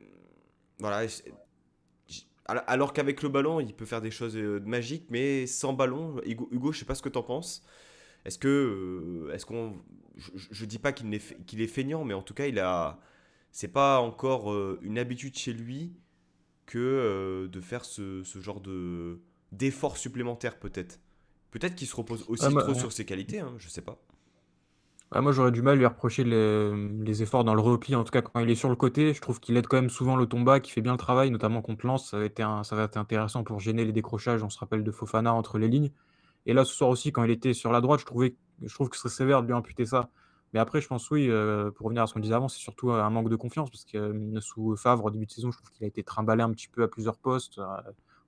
[SPEAKER 1] voilà, alors qu'avec le ballon, il peut faire des choses magiques, mais sans ballon, Hugo, je sais pas ce que t'en penses. Est-ce qu'on, je dis pas qu'il est feignant, mais en tout cas, c'est pas encore une habitude chez lui que de faire ce genre d'effort supplémentaire peut-être. Peut-être qu'il se repose
[SPEAKER 3] Ouais,
[SPEAKER 1] aussi
[SPEAKER 3] moi,
[SPEAKER 1] trop sur ses qualités, hein, je sais pas.
[SPEAKER 3] ouais, moi, j'aurais du mal à lui reprocher les efforts dans le repli. En tout cas, quand il est sur le côté, je trouve qu'il aide quand même souvent le Tomba, qui fait bien le travail, notamment contre Lens. Ça va être intéressant pour gêner les décrochages. On se rappelle de Fofana entre les lignes. Et là, ce soir aussi, quand il était sur la droite, je trouve que ce serait sévère de lui imputer ça. Mais après, je pense, oui, pour revenir à ce qu'on disait avant, c'est surtout un manque de confiance. Parce que sous Favre, au début de saison, je trouve qu'il a été trimballé un petit peu à plusieurs postes,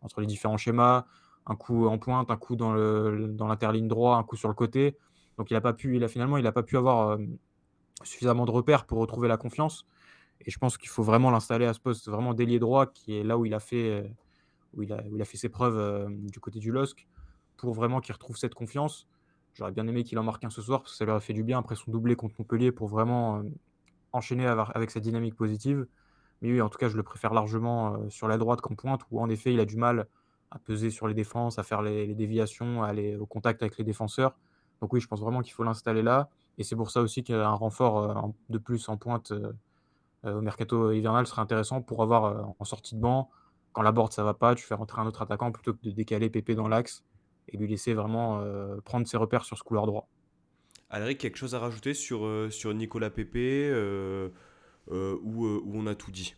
[SPEAKER 3] entre les différents schémas. Un coup en pointe, un coup dans l'interligne droit, un coup sur le côté. Donc finalement, il a pas pu avoir suffisamment de repères pour retrouver la confiance. Et je pense qu'il faut vraiment l'installer à ce poste, vraiment d'ailier droit, qui est là où où il a fait ses preuves du côté du LOSC, pour vraiment qu'il retrouve cette confiance. J'aurais bien aimé qu'il en marque un ce soir, parce que ça lui aurait fait du bien après son doublé contre Montpellier, pour vraiment enchaîner avec cette dynamique positive. Mais oui, en tout cas, je le préfère largement sur la droite qu'en pointe, où en effet, il a du mal à peser sur les défenses, à faire les déviations, à aller au contact avec les défenseurs. Donc oui, je pense vraiment qu'il faut l'installer là. Et c'est pour ça aussi qu'un renfort de plus en pointe au mercato hivernal serait intéressant pour avoir en sortie de banc, quand la board ça va pas, tu fais rentrer un autre attaquant plutôt que de décaler Pépé dans l'axe et lui laisser vraiment prendre ses repères sur ce couloir droit.
[SPEAKER 1] Alric, quelque chose à rajouter sur Nicolas Pepe ou on a tout dit?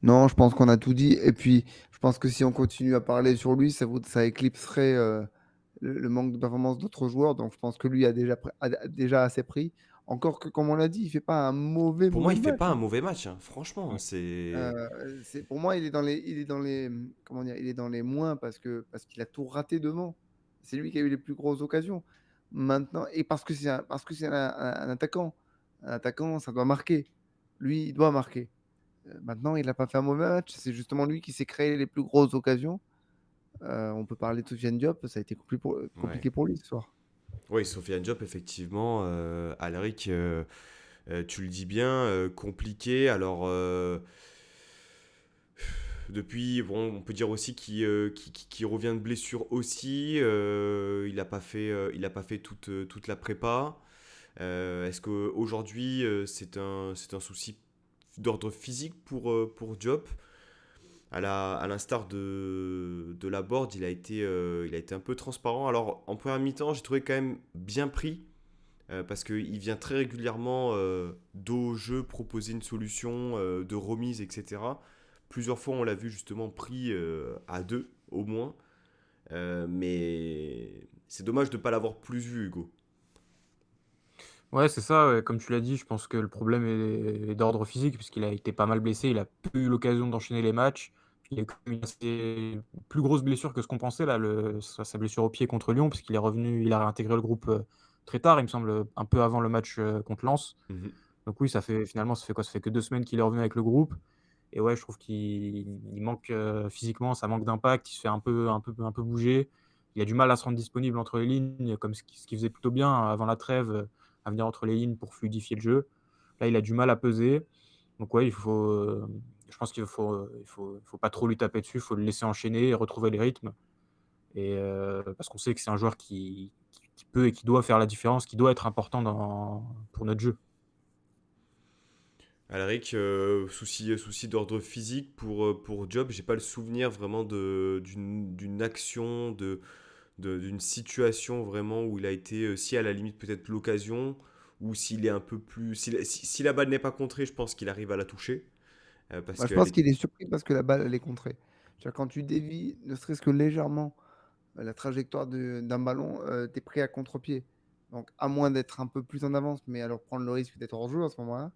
[SPEAKER 2] Non, je pense qu'on a tout dit. Et puis, je pense que si on continue à parler sur lui, ça éclipserait le manque de performance d'autres joueurs. Donc, je pense que lui a déjà assez pris. Encore que, comme on l'a dit, il fait pas un
[SPEAKER 1] Pour moi,
[SPEAKER 2] mauvais
[SPEAKER 1] il fait
[SPEAKER 2] match,
[SPEAKER 1] pas un
[SPEAKER 2] hein.
[SPEAKER 1] mauvais match, hein. Franchement, hein, c'est.
[SPEAKER 2] Pour moi, il est dans les, comment dire, il est dans les moins parce qu'il a tout raté devant. C'est lui qui a eu les plus grosses occasions. Maintenant, et parce que c'est un attaquant. Un attaquant, ça doit marquer. Lui, il doit marquer. Maintenant, il n'a pas fait un mauvais match. C'est justement lui qui s'est créé les plus grosses occasions. On peut parler de Soufiane Diop. Ça a été
[SPEAKER 1] Ouais.
[SPEAKER 2] compliqué pour lui ce soir.
[SPEAKER 1] Oui, Sofiane Diop, effectivement. Alric, tu le dis bien, compliqué. Alors, depuis, bon, on peut dire aussi qu'il revient de blessure aussi. Il a pas fait toute la prépa. Est-ce qu'aujourd'hui, c'est un souci d'ordre physique pour Diop? À l'instar de la board, il a été un peu transparent. Alors, en première mi-temps, j'ai trouvé quand même bien pris. Parce qu'il vient très régulièrement dos au jeu proposer une solution de remise, etc. Plusieurs fois, on l'a vu justement pris à deux, au moins. Mais c'est dommage de ne pas l'avoir plus vu, Hugo.
[SPEAKER 3] Ouais, c'est ça, ouais, comme tu l'as dit, je pense que le problème est d'ordre physique, puisqu'il a été pas mal blessé, il a peu eu l'occasion d'enchaîner les matchs. Il a eu quand même une assez plus grosse blessure que ce qu'on pensait, là, sa blessure au pied contre Lyon, puisqu'il est revenu, il a réintégré le groupe très tard, il me semble, un peu avant le match contre Lens.
[SPEAKER 1] Mhm.
[SPEAKER 3] Donc oui, ça fait quoi? Ça fait que 2 semaines qu'il est revenu avec le groupe. Et ouais, je trouve qu'il manque physiquement, ça manque d'impact, il se fait un peu bouger. Il a du mal à se rendre disponible entre les lignes, comme ce qu'il faisait plutôt bien avant la trêve, à venir entre les lignes pour fluidifier le jeu. Là, il a du mal à peser. Donc ouais, je pense qu'il faut pas trop lui taper dessus, il faut le laisser enchaîner et retrouver les rythmes. Parce qu'on sait que c'est un joueur qui peut et qui doit faire la différence, qui doit être important pour notre jeu.
[SPEAKER 1] Alric, souci d'ordre physique pour Job, j'ai pas le souvenir vraiment d'une action, d'une situation vraiment où il a été, si à la limite peut-être l'occasion, ou s'il est un peu plus... Si la balle n'est pas contrée, je pense qu'il arrive à la toucher, parce
[SPEAKER 2] Moi, je
[SPEAKER 1] qu'elle
[SPEAKER 2] pense
[SPEAKER 1] est...
[SPEAKER 2] qu'il est surpris parce que la balle, elle est contrée. Tu vois, quand tu dévies, ne serait-ce que légèrement, la trajectoire d'un ballon, tu es pris à contre-pied. Donc, à moins d'être un peu plus en avance, mais alors prendre le risque d'être hors jeu à ce moment-là.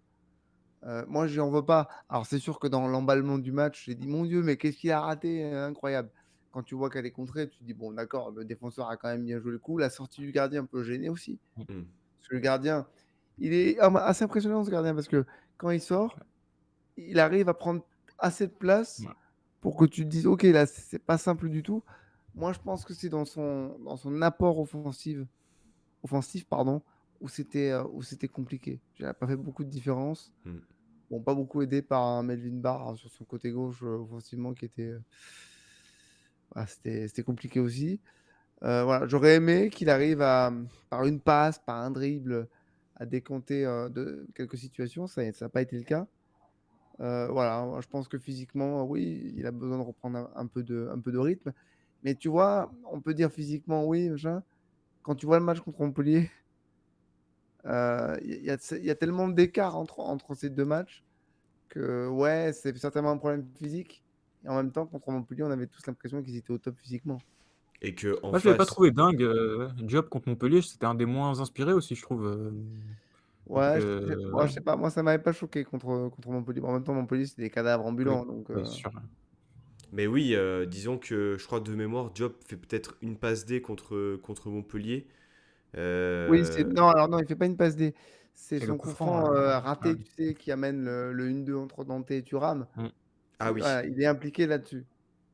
[SPEAKER 2] Moi, j'y en veux pas. Alors, c'est sûr que dans l'emballement du match, j'ai dit, mon Dieu, mais qu'est-ce qu'il a raté? Incroyable. Quand tu vois qu'elle est contrée, tu te dis, bon, d'accord, le défenseur a quand même bien joué le coup. La sortie du gardien peut gêner aussi.
[SPEAKER 1] Hmm.
[SPEAKER 2] Parce que le gardien, il est assez impressionnant, ce gardien, parce que quand il sort, il arrive à prendre assez de place
[SPEAKER 3] Ouais.
[SPEAKER 2] pour que tu te dises, ok, là, c'est pas simple du tout. Moi, je pense que c'est dans son apport offensif, pardon, où c'était compliqué. Il n'a pas fait beaucoup de différence.
[SPEAKER 1] Hmm.
[SPEAKER 2] Bon, pas beaucoup aidé par un Melvin Barr sur son côté gauche offensivement qui était. C'était compliqué aussi. Voilà, j'aurais aimé qu'il arrive par une passe, par un dribble, à décompter de quelques situations. Ça n'a pas été le cas. Voilà, moi, je pense que physiquement, oui, il a besoin de reprendre un peu de rythme. Mais tu vois, on peut dire physiquement, oui, machin. Quand tu vois le match contre Montpellier, il y a tellement d'écart entre ces deux matchs que, ouais, c'est certainement un problème physique. Et en même temps, contre Montpellier, on avait tous l'impression qu'ils étaient au top physiquement.
[SPEAKER 1] Et que en
[SPEAKER 3] Moi, je l'avais pas
[SPEAKER 1] face...
[SPEAKER 3] trouvé dingue, Diop contre Montpellier, c'était un des moins inspirés aussi, je trouve. Donc,
[SPEAKER 2] Ouais, moi,
[SPEAKER 3] ouais,
[SPEAKER 2] je sais pas, moi, ça m'avait pas choqué contre Montpellier. En même temps, Montpellier, c'est des cadavres
[SPEAKER 3] oui,
[SPEAKER 2] ambulants. Donc,
[SPEAKER 3] oui, c'est sûr.
[SPEAKER 1] Mais oui, disons que je crois de mémoire, Diop fait peut-être une passe D contre Montpellier.
[SPEAKER 2] oui,
[SPEAKER 1] Euh,
[SPEAKER 2] non, alors non, il fait pas une passe D. C'est
[SPEAKER 3] C'est le
[SPEAKER 2] son
[SPEAKER 3] coup
[SPEAKER 2] coup
[SPEAKER 3] franc.
[SPEAKER 2] franc
[SPEAKER 3] Ouais.
[SPEAKER 2] raté, tu sais, qui amène le 1-2 entre Dante et Thuram.
[SPEAKER 3] Mm.
[SPEAKER 1] Ah oui,
[SPEAKER 2] Voilà, il est impliqué là-dessus.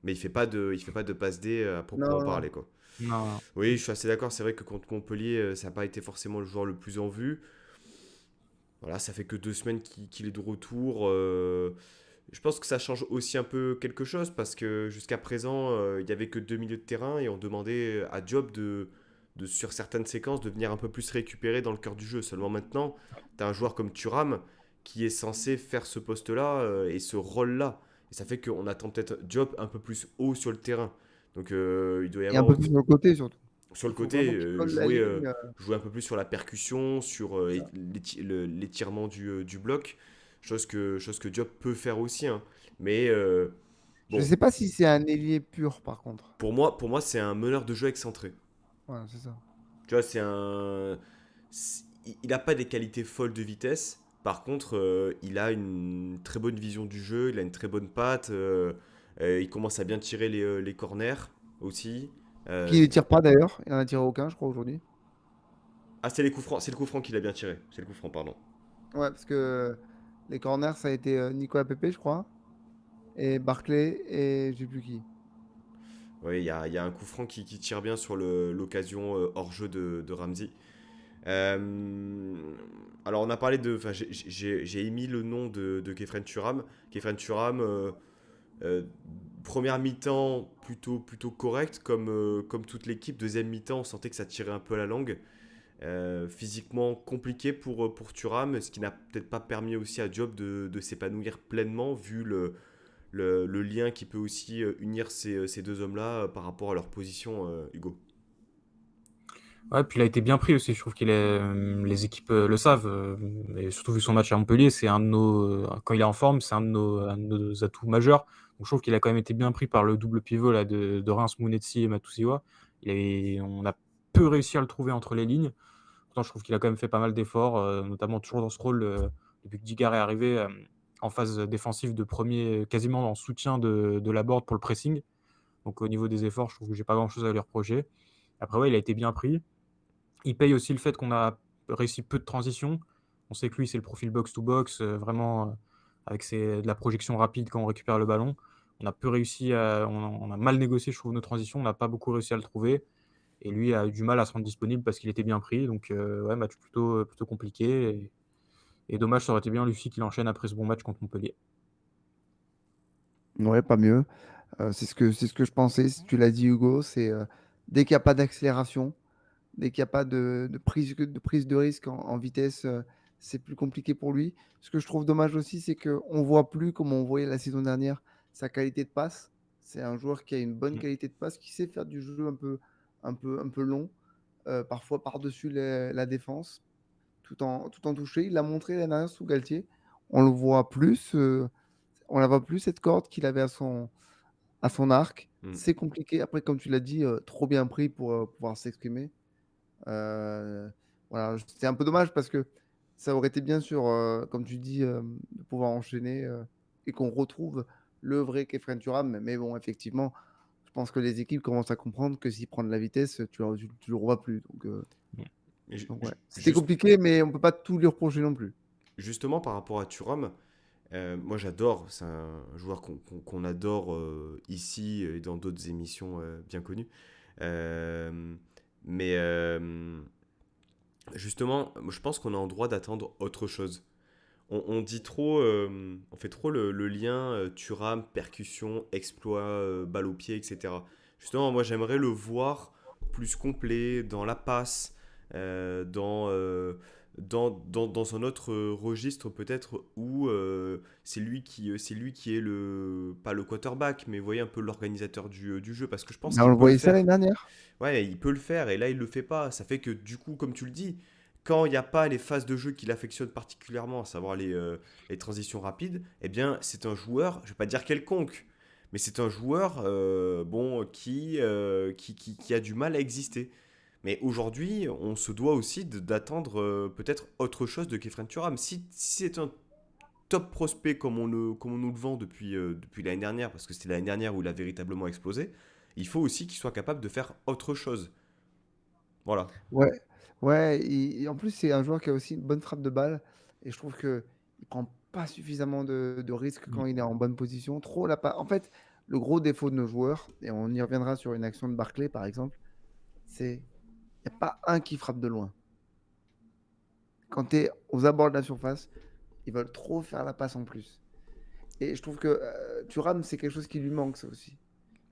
[SPEAKER 1] mais il fait pas de passe D à
[SPEAKER 2] Non,
[SPEAKER 1] proprement
[SPEAKER 2] non.
[SPEAKER 1] parler, quoi.
[SPEAKER 3] Non, non.
[SPEAKER 1] Oui, je suis assez d'accord, c'est vrai que contre Montpellier, ça n'a pas été forcément le joueur le plus en vue. Voilà, ça fait que 2 semaines qu'il est de retour. Je pense que ça change aussi un peu quelque chose parce que jusqu'à présent, il n'y avait que deux milieux de terrain et on demandait à Diop sur certaines séquences de venir un peu plus récupérer dans le cœur du jeu. Seulement maintenant, tu as un joueur comme Thuram qui est censé faire ce poste-là et ce rôle-là. Et ça fait qu'on attend peut-être Diop un peu plus haut sur le terrain. Donc il doit y
[SPEAKER 2] Et un
[SPEAKER 1] avoir
[SPEAKER 2] peu plus sur le côté, surtout.
[SPEAKER 1] sur le
[SPEAKER 2] Il faut
[SPEAKER 1] côté,
[SPEAKER 2] vraiment qu'il colle la ligne.
[SPEAKER 1] jouer un peu plus sur la percussion, sur
[SPEAKER 2] C'est ça.
[SPEAKER 1] l'étirement du bloc, chose que Diop peut faire aussi, hein. Mais
[SPEAKER 2] Je
[SPEAKER 1] bon,
[SPEAKER 2] sais pas si c'est un ailier pur, par contre.
[SPEAKER 1] pour moi c'est un meneur de jeu excentré.
[SPEAKER 2] Voilà, c'est ça.
[SPEAKER 1] Tu vois, il n'a pas des qualités folles de vitesse. Par contre, il a une très bonne vision du jeu, il a une très bonne patte. Il commence à bien tirer les corners aussi.
[SPEAKER 2] Qui
[SPEAKER 1] Euh,
[SPEAKER 2] ne tire pas d'ailleurs. Il en a tiré aucun, je crois, aujourd'hui.
[SPEAKER 1] ah, c'est les coups francs, c'est le coup franc qu'il a bien tiré. C'est le coup franc, pardon.
[SPEAKER 2] Ouais, parce que les corners, ça a été Nicolas Pepe, je crois, et Barclay, et je sais plus qui.
[SPEAKER 1] Oui, il y a un coup franc qui tire bien sur l'occasion hors-jeu de Ramsey. Euh, alors, on a parlé de. Enfin, j'ai émis le nom de Kefren Turam. Kefren Turam, euh, première mi-temps plutôt correct, comme toute l'équipe. Deuxième mi-temps, on sentait que ça tirait un peu à la langue. Physiquement compliqué pour Thuram, ce qui n'a peut-être pas permis aussi à Diop de s'épanouir pleinement, vu le lien qui peut aussi unir ces deux hommes-là par rapport à leur position, Hugo.
[SPEAKER 3] Ouais, puis il a été bien pris aussi. Je trouve qu'il est, les équipes le savent, et surtout vu son match à Montpellier, c'est un de nos, quand il est en forme, c'est un de nos atouts majeurs. Donc je trouve qu'il a quand même été bien pris par le double pivot là, de Reims, Mounetzi et Matusiwa. On a peu réussi à le trouver entre les lignes. Pourtant, je trouve qu'il a quand même fait pas mal d'efforts, notamment toujours dans ce rôle, depuis que Digard est arrivé, en phase défensive de premier, quasiment en soutien de Laborde pour le pressing. Donc au niveau des efforts, je trouve que j'ai pas grand-chose à lui reprocher. Après, ouais, il a été bien pris. Il paye aussi le fait qu'on a réussi peu de transitions. On sait que lui, c'est le profil box-to-box, vraiment, avec de la projection rapide quand on récupère le ballon. On a peu réussi on a mal négocié, je trouve, nos transitions. On n'a pas beaucoup réussi à le trouver. Et lui a eu du mal à se rendre disponible parce qu'il était bien pris. Donc, ouais, match plutôt compliqué. Et dommage, ça aurait été bien Lucie qu'il enchaîne après ce bon match contre Montpellier.
[SPEAKER 2] Ouais, pas mieux. C'est ce que je pensais. Si tu l'as dit, Hugo, c'est dès qu'il n'y a pas d'accélération, dès qu'il n'y a pas de prise de risque en vitesse, c'est plus compliqué pour lui. Ce que je trouve dommage aussi, c'est qu'on voit plus, comme on voyait la saison dernière, sa qualité de passe. C'est un joueur qui a une bonne
[SPEAKER 1] Mm.
[SPEAKER 2] qualité de passe, qui sait faire du jeu un peu long, parfois par-dessus la défense, tout en toucher. Il l'a montré l'année dernière sous Galtier. On le voit plus, on la voit plus cette corde qu'il avait à son arc.
[SPEAKER 1] Mm.
[SPEAKER 2] C'est compliqué. Après, comme tu l'as dit, trop bien pris pour pouvoir s'exprimer. Euh, voilà, c'est un peu dommage parce que ça aurait été bien sûr, comme tu dis, de pouvoir enchaîner et qu'on retrouve le vrai Kefren Turam. Mais bon, effectivement, je pense que les équipes commencent à comprendre que s'il prend de la vitesse, tu le revois plus.
[SPEAKER 1] Et
[SPEAKER 2] Donc ouais, c'était
[SPEAKER 1] juste,
[SPEAKER 2] compliqué, mais on peut pas tout lui reprocher non plus.
[SPEAKER 1] justement, par rapport à Thuram, moi j'adore, c'est un joueur qu'on adore ici et dans d'autres émissions bien connues. Euh, mais justement, moi, je pense qu'on est en droit d'attendre autre chose. On dit trop, on fait trop le lien Thuram, percussion, exploit, balle au pied, etc. Justement, moi j'aimerais le voir plus complet dans la passe, dans un autre registre peut-être où c'est lui qui est pas le quarterback, mais vous voyez un peu l'organisateur du jeu, parce que je pense
[SPEAKER 2] Mais on
[SPEAKER 1] qu'il
[SPEAKER 2] le
[SPEAKER 1] peut le
[SPEAKER 2] voyait ça
[SPEAKER 1] faire.
[SPEAKER 2] l'année dernière.
[SPEAKER 1] Ouais, il peut le faire et là il le fait pas. Ça fait que du coup, comme tu le dis, quand il n'y a pas les phases de jeu qu'il affectionne particulièrement, à savoir les transitions rapides, eh bien c'est un joueur, je vais pas dire quelconque, mais c'est un joueur bon, qui a du mal à exister. Mais aujourd'hui, on se doit aussi d'attendre peut-être autre chose de Kefren Turam. Si c'est un top prospect comme on nous le vend depuis l'année dernière, parce que c'était l'année dernière où il a véritablement explosé, il faut aussi qu'il soit capable de faire autre chose. Voilà.
[SPEAKER 2] Ouais, ouais. En plus, c'est un joueur qui a aussi une bonne frappe de balle. Et je trouve que il prend pas suffisamment de risques
[SPEAKER 3] Mmh.
[SPEAKER 2] quand il est en bonne position. Trop En fait, le gros défaut de nos joueurs, et on y reviendra sur une action de Barclay par exemple, c'est il n'y a pas un qui frappe de loin. Quand tu es aux abords de la surface, ils veulent trop faire la passe en plus. Et je trouve que Thuram, c'est quelque chose qui lui manque, ça aussi.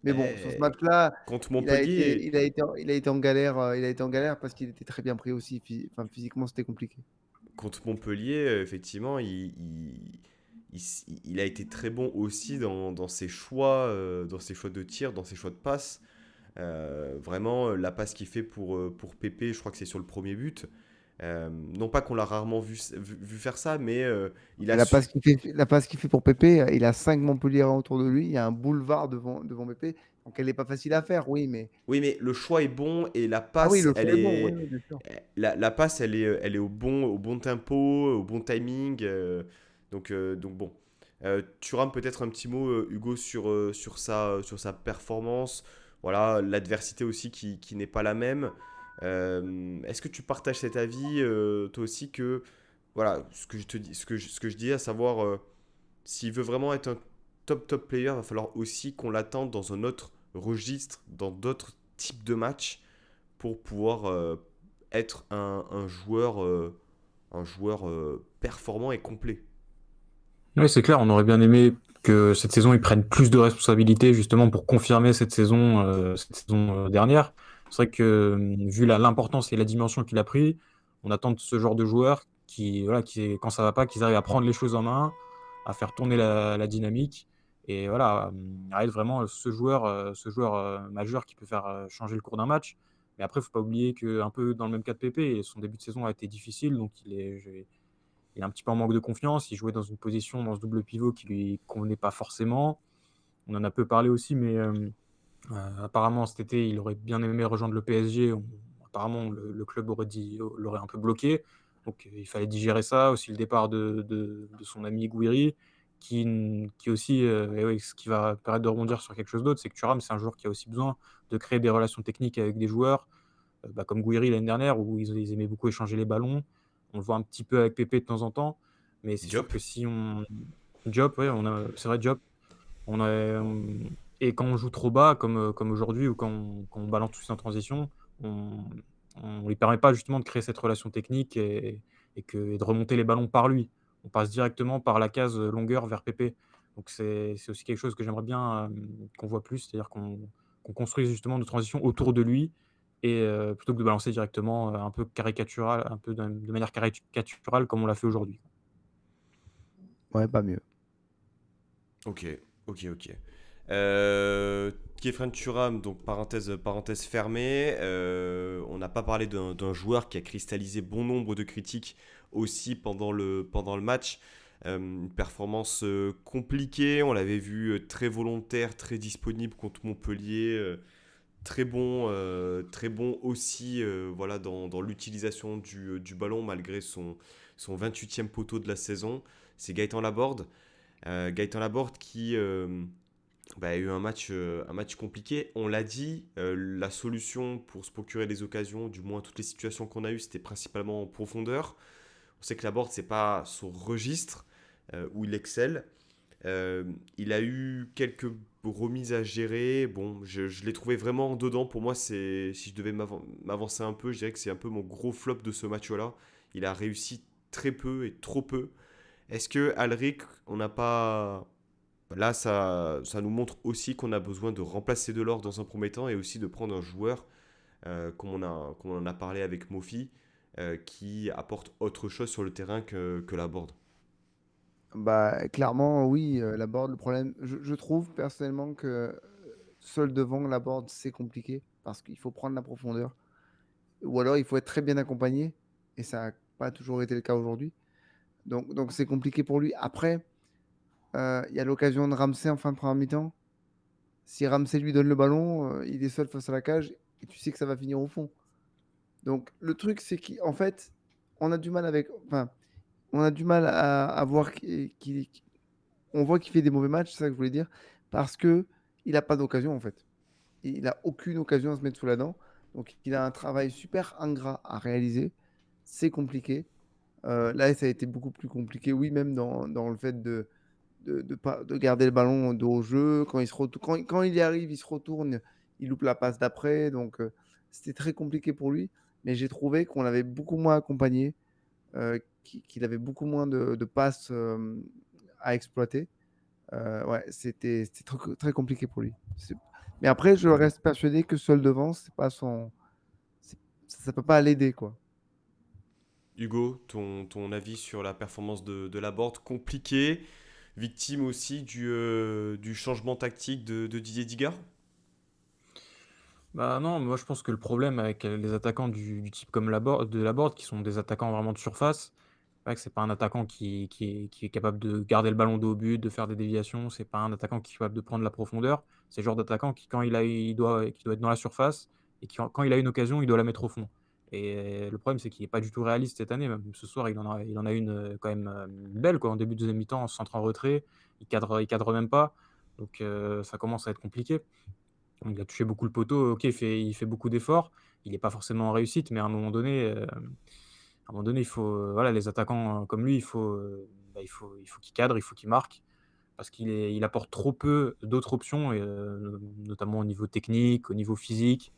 [SPEAKER 2] Mais bon, sur ce
[SPEAKER 1] Eh,
[SPEAKER 2] match-là,
[SPEAKER 1] contre
[SPEAKER 2] il a été,
[SPEAKER 1] Montpellier,
[SPEAKER 2] il a été en galère. Il a été en galère parce qu'il était très bien pris aussi. Enfin, physiquement, c'était compliqué.
[SPEAKER 1] effectivement, il a été très bon aussi dans ses choix de tir, dans ses choix de passe. Vraiment, la passe qu'il fait pour Pépé, je crois que c'est sur le premier but. Non pas qu'on l'a rarement vu faire ça, mais il
[SPEAKER 2] Et
[SPEAKER 1] a
[SPEAKER 2] la
[SPEAKER 1] su.
[SPEAKER 2] passe qu'il fait pour Pépé, il a 5 Montpellier autour de lui. Il y a un boulevard devant Pépé. Donc elle n'est pas facile à faire, oui, mais.
[SPEAKER 1] Oui, mais le choix est bon et la
[SPEAKER 2] Ah oui,
[SPEAKER 1] passe,
[SPEAKER 2] le
[SPEAKER 1] elle
[SPEAKER 2] choix est bon, oui,
[SPEAKER 1] est.
[SPEAKER 2] oui, bien sûr.
[SPEAKER 1] La passe, elle est au bon tempo, au bon timing. Donc bon. Thuram, peut-être un petit mot, Hugo, sur sa performance. Voilà, l'adversité aussi qui n'est pas la même. Est-ce que tu partages cet avis, toi aussi, que. Voilà, ce que je te dis, ce que je dis, à savoir, s'il veut vraiment être un top player, il va falloir aussi qu'on l'attende dans un autre registre, dans d'autres types de matchs, pour pouvoir être un joueur performant et complet.
[SPEAKER 3] Oui, c'est clair, on aurait bien aimé que cette saison, ils prennent plus de responsabilités justement pour confirmer cette saison dernière. C'est vrai que vu l'importance et la dimension qu'il a pris, on attend de ce genre de joueurs qui, voilà, quand ça va pas, qu'ils arrivent à prendre les choses en main, à faire tourner la dynamique et voilà, à être vraiment ce joueur majeur qui peut faire changer le cours d'un match. Mais après, il faut pas oublier que un peu dans le même cas de Pépé, son début de saison a été difficile, donc il est un petit peu en manque de confiance. Il jouait dans une position, dans ce double pivot qui lui convenait pas forcément. On en a peu parlé aussi, mais apparemment cet été, il aurait bien aimé rejoindre le PSG. Apparemment, le club l'aurait un peu bloqué. Donc il fallait digérer ça. Aussi le départ de son ami Gouiri, qui aussi, et oui, ce qui va permettre de rebondir sur quelque chose d'autre, c'est que Thuram, c'est un joueur qui a aussi besoin de créer des relations techniques avec des joueurs, comme Gouiri l'année dernière, où ils aimaient beaucoup échanger les ballons. On le voit un petit peu avec Pépé de temps en temps, mais c'est sûr
[SPEAKER 1] Diop.
[SPEAKER 3] que si on. Diop, ouais, c'est vrai, Diop. On a, et quand on joue trop bas, comme aujourd'hui, ou quand on balance tout en transition, on ne lui permet pas justement de créer cette relation technique et de remonter les ballons par lui. On passe directement par la case longueur vers Pépé. Donc c'est aussi quelque chose que j'aimerais bien qu'on voit plus, c'est-à-dire qu'on construise justement nos transitions autour de lui et plutôt que de balancer directement, un peu caricatural, un peu de manière caricaturale comme on l'a fait aujourd'hui.
[SPEAKER 2] Ouais, pas mieux.
[SPEAKER 1] Ok, ok. Kefren Turam, donc parenthèse fermée. On n'a pas parlé d'un joueur qui a cristallisé bon nombre de critiques aussi pendant le match. Une performance compliquée, on l'avait vu très volontaire, très disponible contre Montpellier. Très bon aussi voilà, dans l'utilisation du ballon malgré son 28e poteau de la saison. C'est Gaëtan Laborde. Gaëtan Laborde qui a eu un match compliqué. On l'a dit, la solution pour se procurer des occasions, du moins toutes les situations qu'on a eues, c'était principalement en profondeur. On sait que Laborde, c'est pas son registre où il excelle. Il a eu quelques remises à gérer. Bon, je l'ai trouvé vraiment dedans. Pour moi, si je devais m'avancer un peu, je dirais que c'est un peu mon gros flop de ce match-là. Il a réussi très peu et trop peu. Est-ce que Alric, on n'a pas. Là, ça nous montre aussi qu'on a besoin de remplacer Delors dans un premier temps et aussi de prendre un joueur, comme on en a parlé avec Mofi, qui apporte autre chose sur le terrain que Laborde.
[SPEAKER 2] Bah, clairement, oui, Laborde, le problème, je trouve personnellement que seul devant Laborde, c'est compliqué parce qu'il faut prendre la profondeur. Ou alors, il faut être très bien accompagné. Et ça n'a pas toujours été le cas aujourd'hui. Donc c'est compliqué pour lui. Après, il y a l'occasion de Ramsey en fin de première mi-temps. Si Ramsey lui donne le ballon, il est seul face à la cage et tu sais que ça va finir au fond. Donc le truc, c'est qu'en fait, on a du mal avec. Enfin, on a du mal à voir on voit qu'il fait des mauvais matchs, c'est ça que je voulais dire, parce que il n'a pas d'occasion en fait. Il n'a aucune occasion à se mettre sous la dent. Donc il a un travail super ingrat à réaliser. C'est compliqué. Là, ça a été beaucoup plus compliqué, oui, même dans le fait de garder le ballon dos au jeu. Quand il y arrive, il se retourne, il loupe la passe d'après. Donc c'était très compliqué pour lui. Mais j'ai trouvé qu'on l'avait beaucoup moins accompagné, qu'il avait beaucoup moins de passes à exploiter. Ouais, c'était très compliqué pour lui. Mais après, je reste persuadé que seul devant, c'est pas son. Ça peut pas l'aider, quoi.
[SPEAKER 1] Hugo, ton avis sur la performance de Laborde, compliqué, victime aussi du changement tactique de Didier Digard.
[SPEAKER 3] Bah, non, moi je pense que le problème avec, les attaquants du type comme Laborde qui sont des attaquants vraiment de surface, c'est vrai que c'est pas un attaquant qui est capable de garder le ballon dos au but, de faire des déviations, c'est pas un attaquant qui est capable de prendre la profondeur. C'est le genre d'attaquant qui quand il doit être dans la surface et qui quand il a une occasion, il doit la mettre au fond et le problème c'est qu'il est pas du tout réaliste cette année, même ce soir il en a une, quand même, belle quoi, en début de deuxième mi-temps, en centre en retrait, il cadre même pas donc ça commence à être compliqué. Il a touché beaucoup le poteau, OK, il fait beaucoup d'efforts. Il est pas forcément en réussite, mais à un moment donné, il faut, voilà, les attaquants, comme lui, il faut qu'il cadre, il faut qu'il marque parce il apporte trop peu d'autres options et notamment au niveau technique, au niveau physique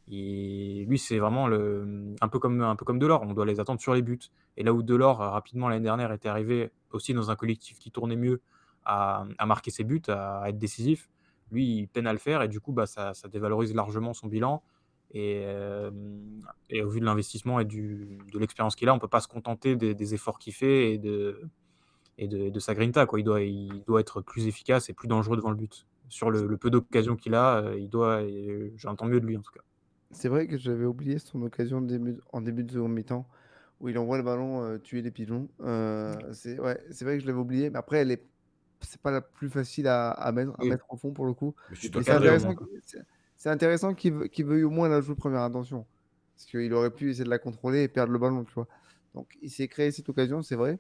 [SPEAKER 3] et lui, c'est vraiment un peu comme Delors, on doit les attendre sur les buts et là où Delors, rapidement l'année dernière était arrivé aussi dans un collectif qui tournait mieux à marquer ses buts, à être décisif. Lui, il peine à le faire et du coup, bah, ça dévalorise largement son bilan et au vu de l'investissement et de l'expérience qu'il a, on peut pas se contenter des efforts qu'il fait et de sa grinta, quoi. Il doit être plus efficace et plus dangereux devant le but. Sur le peu d'occasions qu'il a, j'entends mieux de lui, en tout cas.
[SPEAKER 2] C'est vrai que j'avais oublié son occasion en début de seconde mi-temps où il envoie le ballon tuer les pigeons. C'est vrai que je l'avais oublié, mais après, c'est pas la plus facile à
[SPEAKER 3] Oui,
[SPEAKER 2] mettre au fond pour le coup.
[SPEAKER 3] mais tu
[SPEAKER 2] Mais
[SPEAKER 3] dois cadrer au moins, quoi.
[SPEAKER 2] c'est intéressant qu'il veuille au moins la jouer première intention. Parce qu'il aurait pu essayer de la contrôler et perdre le ballon, tu vois. Donc il s'est créé cette occasion, c'est vrai.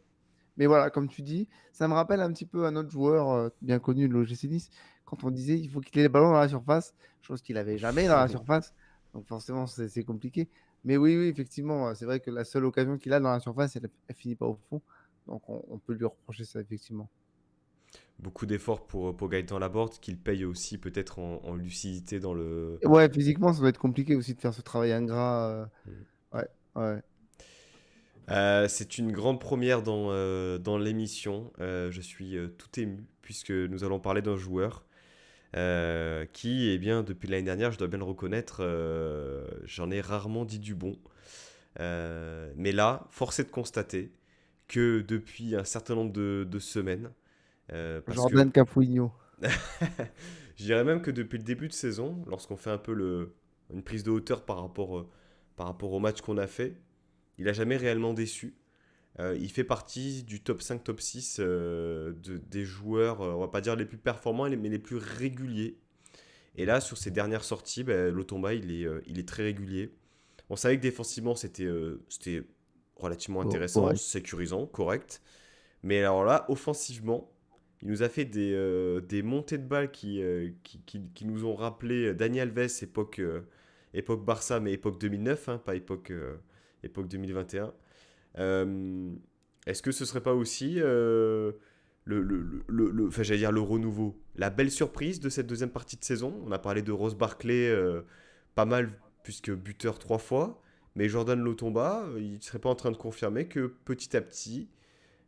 [SPEAKER 2] Mais voilà, comme tu dis, ça me rappelle un petit peu un autre joueur bien connu de l'OGC Nice, quand on disait il faut qu'il ait le ballon dans la surface, chose qu'il n'avait jamais dans la surface. Donc forcément, c'est compliqué. Mais oui, oui, effectivement, c'est vrai que la seule occasion qu'il a dans la surface, elle finit pas au fond. Donc on peut lui reprocher ça, effectivement.
[SPEAKER 1] Beaucoup d'efforts pour Gaëtan Laborde, qu'il paye aussi peut-être en lucidité dans le.
[SPEAKER 2] Et ouais, physiquement, ça doit être compliqué aussi de faire ce travail ingrat. Ouais, ouais.
[SPEAKER 1] C'est une grande première dans l'émission. Je suis tout ému puisque nous allons parler d'un joueur. qui, eh bien, depuis l'année dernière, je dois bien le reconnaître, j'en ai rarement dit du bon. Mais là, force est de constater que depuis un certain nombre de semaines, parce que
[SPEAKER 2] Jordan Capuinho.
[SPEAKER 1] je dirais même que depuis le début de saison, lorsqu'on fait un peu une prise de hauteur par rapport au match qu'on a fait, il n'a jamais réellement déçu. Il fait partie du top 5, top 6 des joueurs, on va pas dire les plus performants, mais les plus réguliers. Et là, sur ses dernières sorties, Lotomba, il est très régulier. On savait que défensivement, c'était relativement intéressant,
[SPEAKER 2] Correct.
[SPEAKER 1] sécurisant, correct. Mais alors là, offensivement, il nous a fait des montées de balles qui nous ont rappelé Dani Alves, époque Barça, mais époque 2009, hein, pas époque 2021. Euh, Est-ce que ce serait pas aussi enfin, j'allais dire le renouveau, la belle surprise de cette deuxième partie de saison? On a parlé de Rose Barclay, pas mal, puisque buteur 3 fois, mais Jordan Lotomba, il ne serait pas en train de confirmer que petit à petit,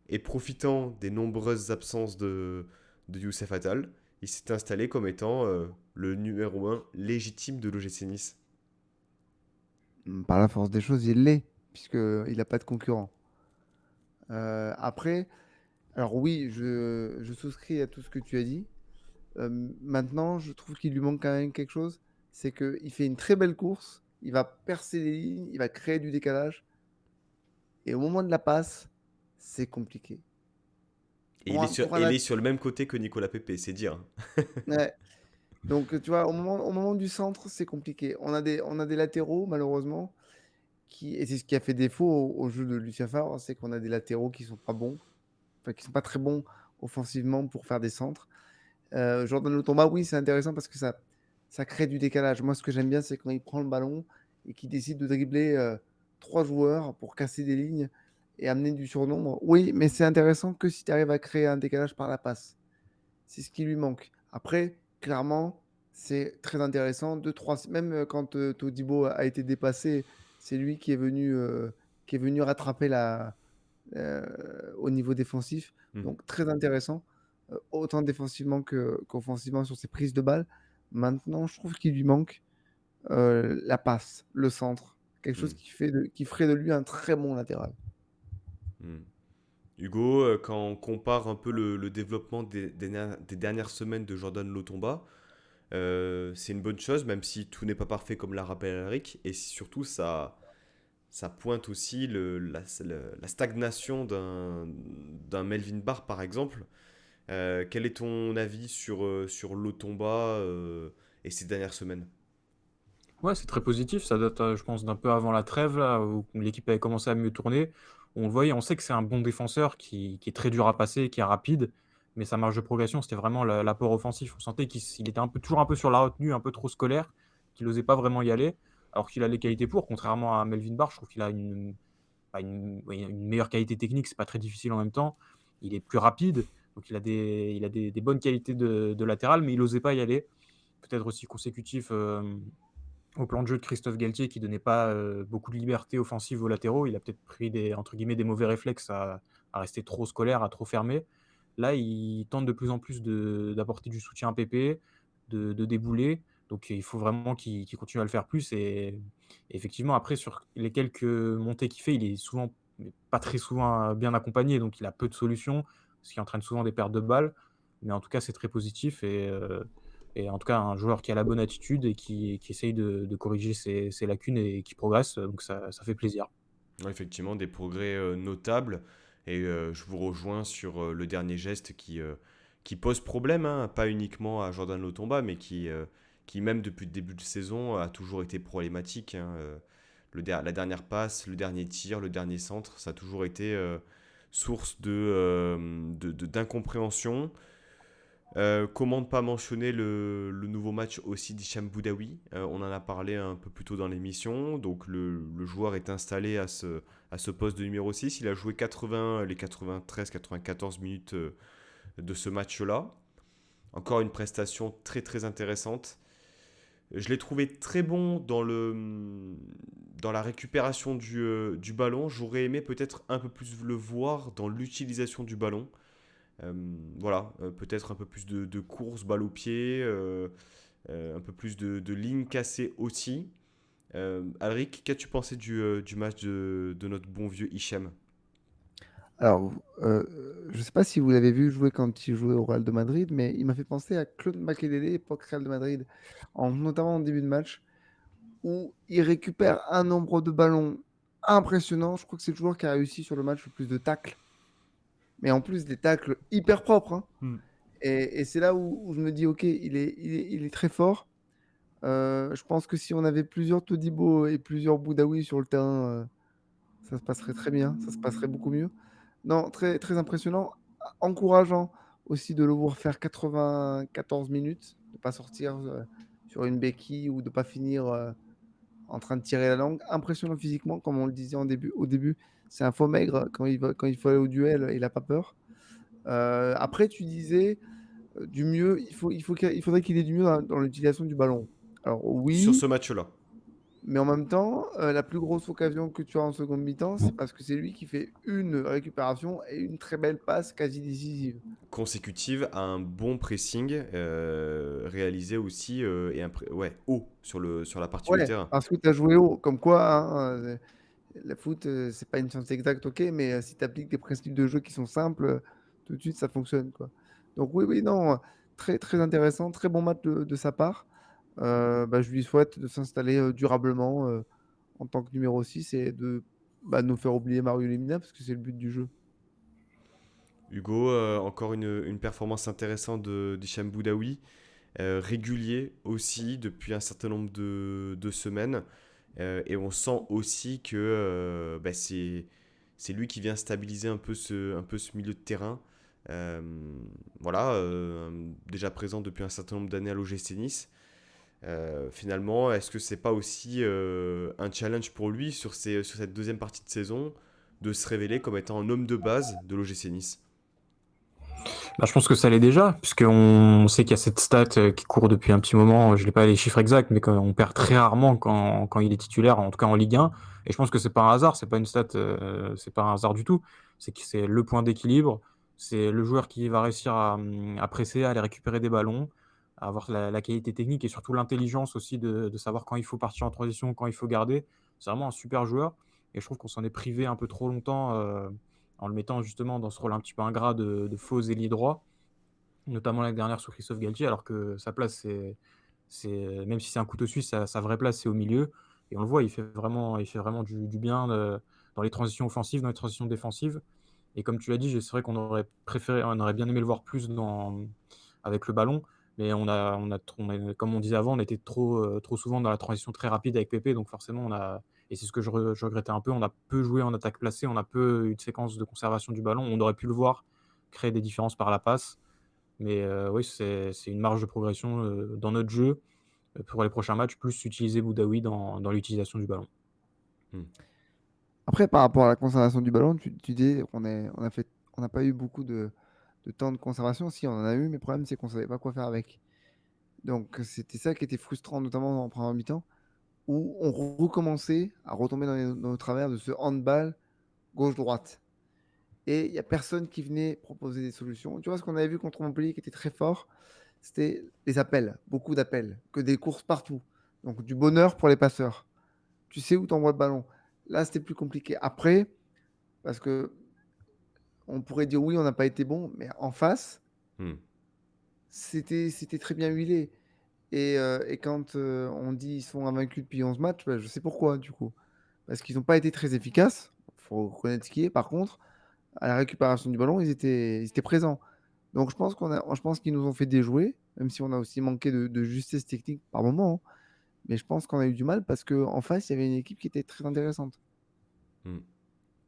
[SPEAKER 1] et profitant des nombreuses absences de Youssef Attal, il s'est installé comme étant le numéro un légitime de l'OGC Nice.
[SPEAKER 2] Par la force des choses, il l'est, puisqu'il n'a pas de concurrent. Après, alors oui, je souscris à tout ce que tu as dit. Maintenant, je trouve qu'il lui manque quand même quelque chose. C'est qu'il fait une très belle course, il va percer les lignes, il va créer du décalage. Et au moment de la passe, c'est compliqué.
[SPEAKER 1] Et il est sur,
[SPEAKER 2] Pour
[SPEAKER 1] et
[SPEAKER 2] un
[SPEAKER 1] il est sur le même côté que Nicolas Pepe, c'est dire, hein.
[SPEAKER 2] ouais. Donc, tu vois, au moment du centre, c'est compliqué. On a des latéraux, malheureusement, et c'est ce qui a fait défaut au jeu de Lucien Favre, c'est qu'on a des latéraux qui sont pas bons, enfin, qui sont pas très bons offensivement pour faire des centres. Jordan Lotomba, oui, c'est intéressant parce que ça crée du décalage. Moi, ce que j'aime bien, c'est quand il prend le ballon et qu'il décide de dribbler 3 joueurs pour casser des lignes et amener du surnombre. Oui, mais c'est intéressant que si tu arrives à créer un décalage par la passe. C'est ce qui lui manque. Après, clairement, c'est très intéressant. Même quand Todibo a été dépassé, c'est lui qui est venu rattraper au niveau défensif.
[SPEAKER 1] Hmm.
[SPEAKER 2] Donc très intéressant, autant défensivement qu'offensivement sur ses prises de balles. Maintenant, je trouve qu'il lui manque la passe, le centre, quelque chose
[SPEAKER 1] Hmm.
[SPEAKER 2] qui ferait de lui un très bon latéral.
[SPEAKER 1] Hmm. Hugo, quand on compare un peu le développement des dernières semaines de Jordan Lotomba, c'est une bonne chose, même si tout n'est pas parfait comme l'a rappelé Eric, et surtout ça pointe aussi la stagnation d'un Melvin Barr par exemple. Quel est ton avis sur Lotomba et ces dernières semaines?
[SPEAKER 3] Ouais, c'est très positif. Ça date, je pense, d'un peu avant la trêve, là, où l'équipe avait commencé à mieux tourner. On le voyait, on sait que c'est un bon défenseur qui est très dur à passer, qui est rapide, mais sa marge de progression, c'était vraiment l'apport offensif. On sentait qu'il était toujours un peu sur la retenue, un peu trop scolaire, qu'il n'osait pas vraiment y aller, alors qu'il a les qualités pour. Contrairement à Melvin Barr, je trouve qu'il a une meilleure qualité technique, c'est pas très difficile en même temps. Il est plus rapide, donc il a des bonnes qualités de latéral, mais il n'osait pas y aller. Peut-être aussi consécutif au plan de jeu de Christophe Galtier qui donnait pas beaucoup de liberté offensive aux latéraux. Il a peut-être pris entre guillemets, des mauvais réflexes à rester trop scolaire, à trop fermer. Là, il tente de plus en plus d'apporter du soutien à Pépé, de débouler. Donc il faut vraiment qu'il continue à le faire plus. Et effectivement, après, sur les quelques montées qu'il fait, il est souvent, mais pas très souvent bien accompagné. Donc il a peu de solutions, ce qui entraîne souvent des pertes de balles. Mais en tout cas, c'est très positif. Et en tout cas, un joueur qui a la bonne attitude et qui essaye de corriger ses lacunes et qui progresse, donc ça fait plaisir.
[SPEAKER 1] Ouais, effectivement, des progrès notables. Et je vous rejoins sur le dernier geste qui pose problème, hein, pas uniquement à Jordan Lotomba, mais qui même depuis le début de saison, a toujours été problématique, hein. La dernière passe, le dernier tir, le dernier centre, ça a toujours été source d'incompréhension. Comment ne pas mentionner le nouveau match aussi d'Hicham Boudaoui. On en a parlé un peu plus tôt dans l'émission. Donc le joueur est installé à ce poste de numéro 6. Il a joué les 93-94 minutes de ce match-là. Encore une prestation très très intéressante. Je l'ai trouvé très bon dans la récupération du ballon. J'aurais aimé peut-être un peu plus le voir dans l'utilisation du ballon. Euh, voilà, peut-être un peu plus de course, balle au pied, un peu plus de lignes cassées aussi. Alric, qu'as-tu pensé du match de notre bon vieux Hicham?
[SPEAKER 2] Alors, je ne sais pas si vous l'avez vu jouer quand il jouait au Real de Madrid, mais il m'a fait penser à Claude Makélélé, époque Real de Madrid, notamment en début de match, où il récupère un nombre de ballons impressionnant. Je crois que c'est le joueur qui a réussi sur le match le plus de tacles, mais en plus des tacles hyper propres, hein.
[SPEAKER 1] Hmm.
[SPEAKER 2] Et c'est là où je me dis, ok, il est très fort. Je pense que si on avait plusieurs Todibo et plusieurs Boudaoui sur le terrain, ça se passerait très bien, ça se passerait beaucoup mieux. Non, très, très impressionnant, encourageant aussi de le voir faire 94 minutes, de ne pas sortir sur une béquille ou de ne pas finir en train de tirer la langue. Impressionnant physiquement, comme on le disait au début, c'est un faux maigre quand il faut aller au duel, il n'a pas peur. Après, tu disais du mieux, il faudrait qu'il ait du mieux dans l'utilisation du ballon. Alors
[SPEAKER 1] Sur
[SPEAKER 2] oui,
[SPEAKER 1] ce match-là.
[SPEAKER 2] mais en même temps, la plus grosse occasion que tu as en seconde mi-temps, c'est parce que c'est lui qui fait une récupération et une très belle passe quasi décisive.
[SPEAKER 1] Consécutive à un bon pressing réalisé aussi ouais, haut sur la partie du
[SPEAKER 2] Ouais,
[SPEAKER 1] terrain.
[SPEAKER 2] parce que tu as joué haut. Comme quoi, hein, le foot, c'est pas une science exacte, ok, mais si tu appliques des principes de jeu qui sont simples, tout de suite, ça fonctionne, quoi. Donc oui, oui, non, très, très intéressant, très bon match de sa part. Bah, je lui souhaite de s'installer durablement en tant que numéro 6 et de nous faire oublier Mario Lemina parce que c'est le but du jeu.
[SPEAKER 1] Hugo, encore une performance intéressante d'Hicham Boudaoui, régulier aussi depuis un certain nombre de semaines. Et on sent aussi que c'est lui qui vient stabiliser un peu ce milieu de terrain. Euh, voilà, déjà présent depuis un certain nombre d'années à l'OGC Nice. Finalement, est-ce que c'est pas aussi un challenge pour lui sur cette deuxième partie de saison de se révéler comme étant un homme de base de l'OGC Nice?
[SPEAKER 3] Bah, je pense que ça l'est déjà, puisqu'on sait qu'il y a cette stat qui court depuis un petit moment. Je n'ai pas les chiffres exacts, mais qu'on perd très rarement quand il est titulaire, en tout cas en Ligue 1. Et je pense que c'est pas un hasard, c'est pas une stat, c'est pas un hasard du tout. C'est que c'est le point d'équilibre, c'est le joueur qui va réussir à presser, à aller récupérer des ballons, à avoir la qualité technique et surtout l'intelligence aussi de savoir quand il faut partir en transition, quand il faut garder. C'est vraiment un super joueur. Et je trouve qu'on s'en est privé un peu trop longtemps. En le mettant justement dans ce rôle un petit peu ingrat de faux ailier droit, notamment l'année dernière sous Christophe Galtier, alors que sa place, même si c'est un couteau suisse, sa vraie place, c'est au milieu. Et on le voit, il fait vraiment du bien dans les transitions offensives, dans les transitions défensives. Et comme tu l'as dit, c'est vrai qu'on aurait préféré, on aurait bien aimé le voir plus avec le ballon. Mais comme on disait avant, on était trop souvent dans la transition très rapide avec Pépé. Donc forcément, et c'est ce que je regrettais un peu, on a peu joué en attaque placée, on a peu eu de séquences de conservation du ballon. On aurait pu le voir créer des différences par la passe. Mais oui, c'est une marge de progression dans notre jeu pour les prochains matchs, plus utiliser Boudaoui dans l'utilisation du ballon.
[SPEAKER 1] Hmm.
[SPEAKER 2] Après, par rapport à la conservation du ballon, tu dis on n'a pas eu beaucoup de temps de conservation. Si, on en a eu, mais le problème, c'est qu'on ne savait pas quoi faire avec. Donc, c'était ça qui était frustrant, notamment en première mi-temps, où on recommençait à retomber dans nos travers de ce handball gauche-droite. Et il n'y a personne qui venait proposer des solutions. Tu vois, ce qu'on avait vu contre Montpellier qui était très fort, c'était les appels, beaucoup d'appels, que des courses partout. Donc, du bonheur pour les passeurs. Tu sais où t'envoies le ballon. Là, c'était plus compliqué. Après, parce que on pourrait dire oui, on n'a pas été bon, mais en face,
[SPEAKER 1] Hmm.
[SPEAKER 2] c'était très bien huilé. Et quand on dit ils sont invaincus depuis 11 matchs, bah, je sais pourquoi du coup. Parce qu'ils n'ont pas été très efficaces, il faut reconnaître ce qui est. Par contre, à la récupération du ballon, ils étaient présents. Donc je pense qu'ils nous ont fait déjouer, même si on a aussi manqué de justesse technique par moment, hein. Mais je pense qu'on a eu du mal parce qu'en face, il y avait une équipe qui était très intéressante.
[SPEAKER 1] Hmm.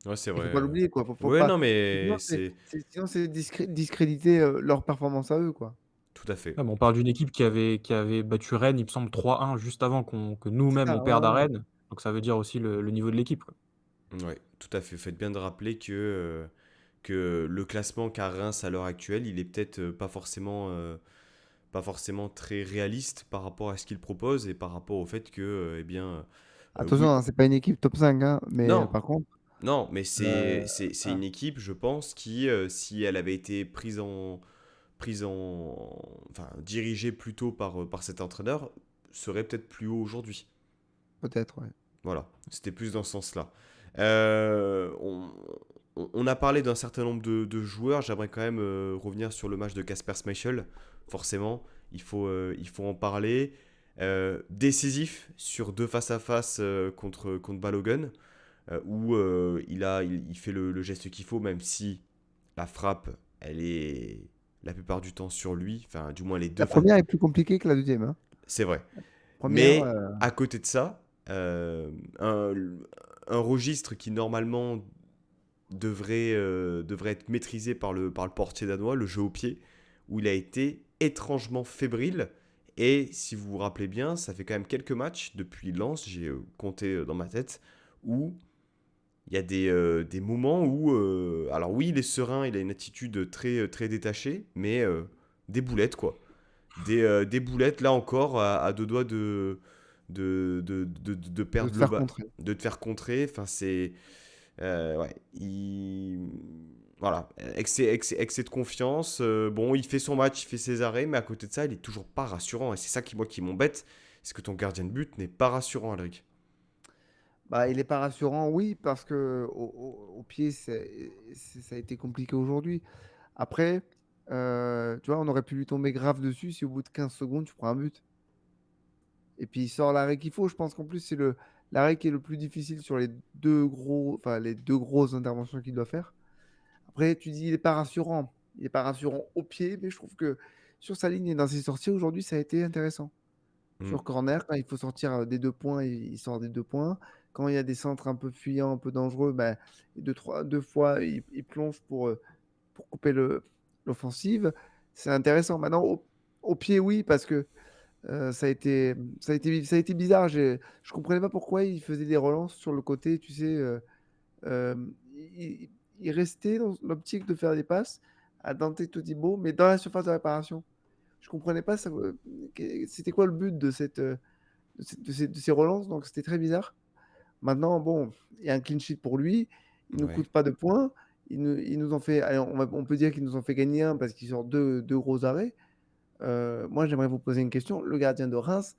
[SPEAKER 1] Ouais, c'est
[SPEAKER 2] Il
[SPEAKER 1] vrai.
[SPEAKER 2] faut pas l'oublier, quoi. Faut
[SPEAKER 1] Ouais,
[SPEAKER 2] pas...
[SPEAKER 1] non, mais
[SPEAKER 2] Sinon, c'est discréditer leur performance à eux, quoi.
[SPEAKER 1] tout à fait.
[SPEAKER 3] Ouais, mais on parle d'une équipe qui avait battu Rennes, il me semble 3-1 juste avant que
[SPEAKER 2] C'est
[SPEAKER 3] nous-mêmes
[SPEAKER 2] ça,
[SPEAKER 3] on perde à
[SPEAKER 2] ouais, ouais.
[SPEAKER 3] Rennes. Donc ça veut dire aussi le niveau de l'équipe, quoi.
[SPEAKER 1] Ouais, tout à fait. Faites bien de rappeler que le classement qu'a Reims à l'heure actuelle, il est peut-être pas forcément très réaliste par rapport à ce qu'il propose et par rapport au fait que, eh bien,
[SPEAKER 2] Attention,
[SPEAKER 1] oui,
[SPEAKER 2] hein, c'est pas une équipe top 5, hein, mais
[SPEAKER 1] non,
[SPEAKER 2] par contre,
[SPEAKER 1] Non, mais
[SPEAKER 2] Euh,
[SPEAKER 1] c'est
[SPEAKER 2] voilà,
[SPEAKER 1] une équipe, je pense, qui, si elle avait été prise en, enfin, dirigée plutôt par cet entraîneur, serait peut-être plus haut aujourd'hui.
[SPEAKER 2] peut-être, ouais.
[SPEAKER 1] Voilà, c'était plus dans ce sens-là. Euh, on, on a parlé d'un certain nombre de joueurs. J'aimerais quand même revenir sur le match de Kasper Schmeichel. Forcément, il faut en parler. Décisif sur deux face-à-face contre Balogun, où il fait le geste qu'il faut, même si la frappe, elle est la plupart du temps sur lui. Enfin, du moins les deux.
[SPEAKER 2] La
[SPEAKER 1] Enfin,
[SPEAKER 2] première est plus compliquée que la deuxième, hein.
[SPEAKER 1] c'est vrai.
[SPEAKER 2] Première,
[SPEAKER 1] Mais à côté de ça, un, un registre qui normalement devrait être maîtrisé par le portier danois, le jeu au pied, où il a été étrangement fébrile. Et si vous vous rappelez bien, ça fait quand même quelques matchs depuis Lens, j'ai compté dans ma tête, où il y a des moments où, alors oui, il est serein, il a une attitude très détachée, mais des boulettes, quoi. Des boulettes, là encore, à deux doigts de
[SPEAKER 2] de
[SPEAKER 1] perdre
[SPEAKER 2] te
[SPEAKER 1] le
[SPEAKER 2] faire
[SPEAKER 1] bas,
[SPEAKER 2] contrer.
[SPEAKER 1] de te faire contrer. Enfin, c'est. Ouais, voilà, excès de confiance. Bon, il fait son match, il fait ses arrêts, mais à côté de ça, il est toujours pas rassurant. Et c'est ça qui m'embête, c'est que ton gardien de but n'est pas rassurant, Alric.
[SPEAKER 2] Bah, il est pas rassurant, oui, parce que au pied, ça a été compliqué aujourd'hui. Après, tu vois, on aurait pu lui tomber grave dessus si au bout de 15 secondes, tu prends un but. Et puis il sort l'arrêt qu'il faut. Je pense qu'en plus, c'est l'arrêt qui est le plus difficile sur les deux grosses interventions qu'il doit faire. Après, tu dis, il n'est pas rassurant. Il n'est pas rassurant au pied, mais je trouve que sur sa ligne et dans ses sorties aujourd'hui, ça a été intéressant.
[SPEAKER 1] Hmm.
[SPEAKER 2] Sur corner, quand il faut sortir des 2 points, il sort des 2 points. Quand il y a des centres un peu fuyants, un peu dangereux, ben, deux fois, il plonge pour couper l'offensive. C'est intéressant. Maintenant, au pied, oui, parce que ça a été bizarre. Je comprenais pas pourquoi il faisait des relances sur le côté, tu sais. Il restait dans l'optique de faire des passes à Dante Todibo, mais dans la surface de réparation. Je comprenais pas ça, c'était quoi le but de ces relances, donc c'était très bizarre. Maintenant, bon, il y a un clean sheet pour lui, il ne nous
[SPEAKER 1] Ouais.
[SPEAKER 2] coûte pas de points, il nous en fait, allez, on peut dire qu'il nous en fait gagner un parce qu'il sort deux gros arrêts. Moi, j'aimerais vous poser une question. Le gardien de Reims,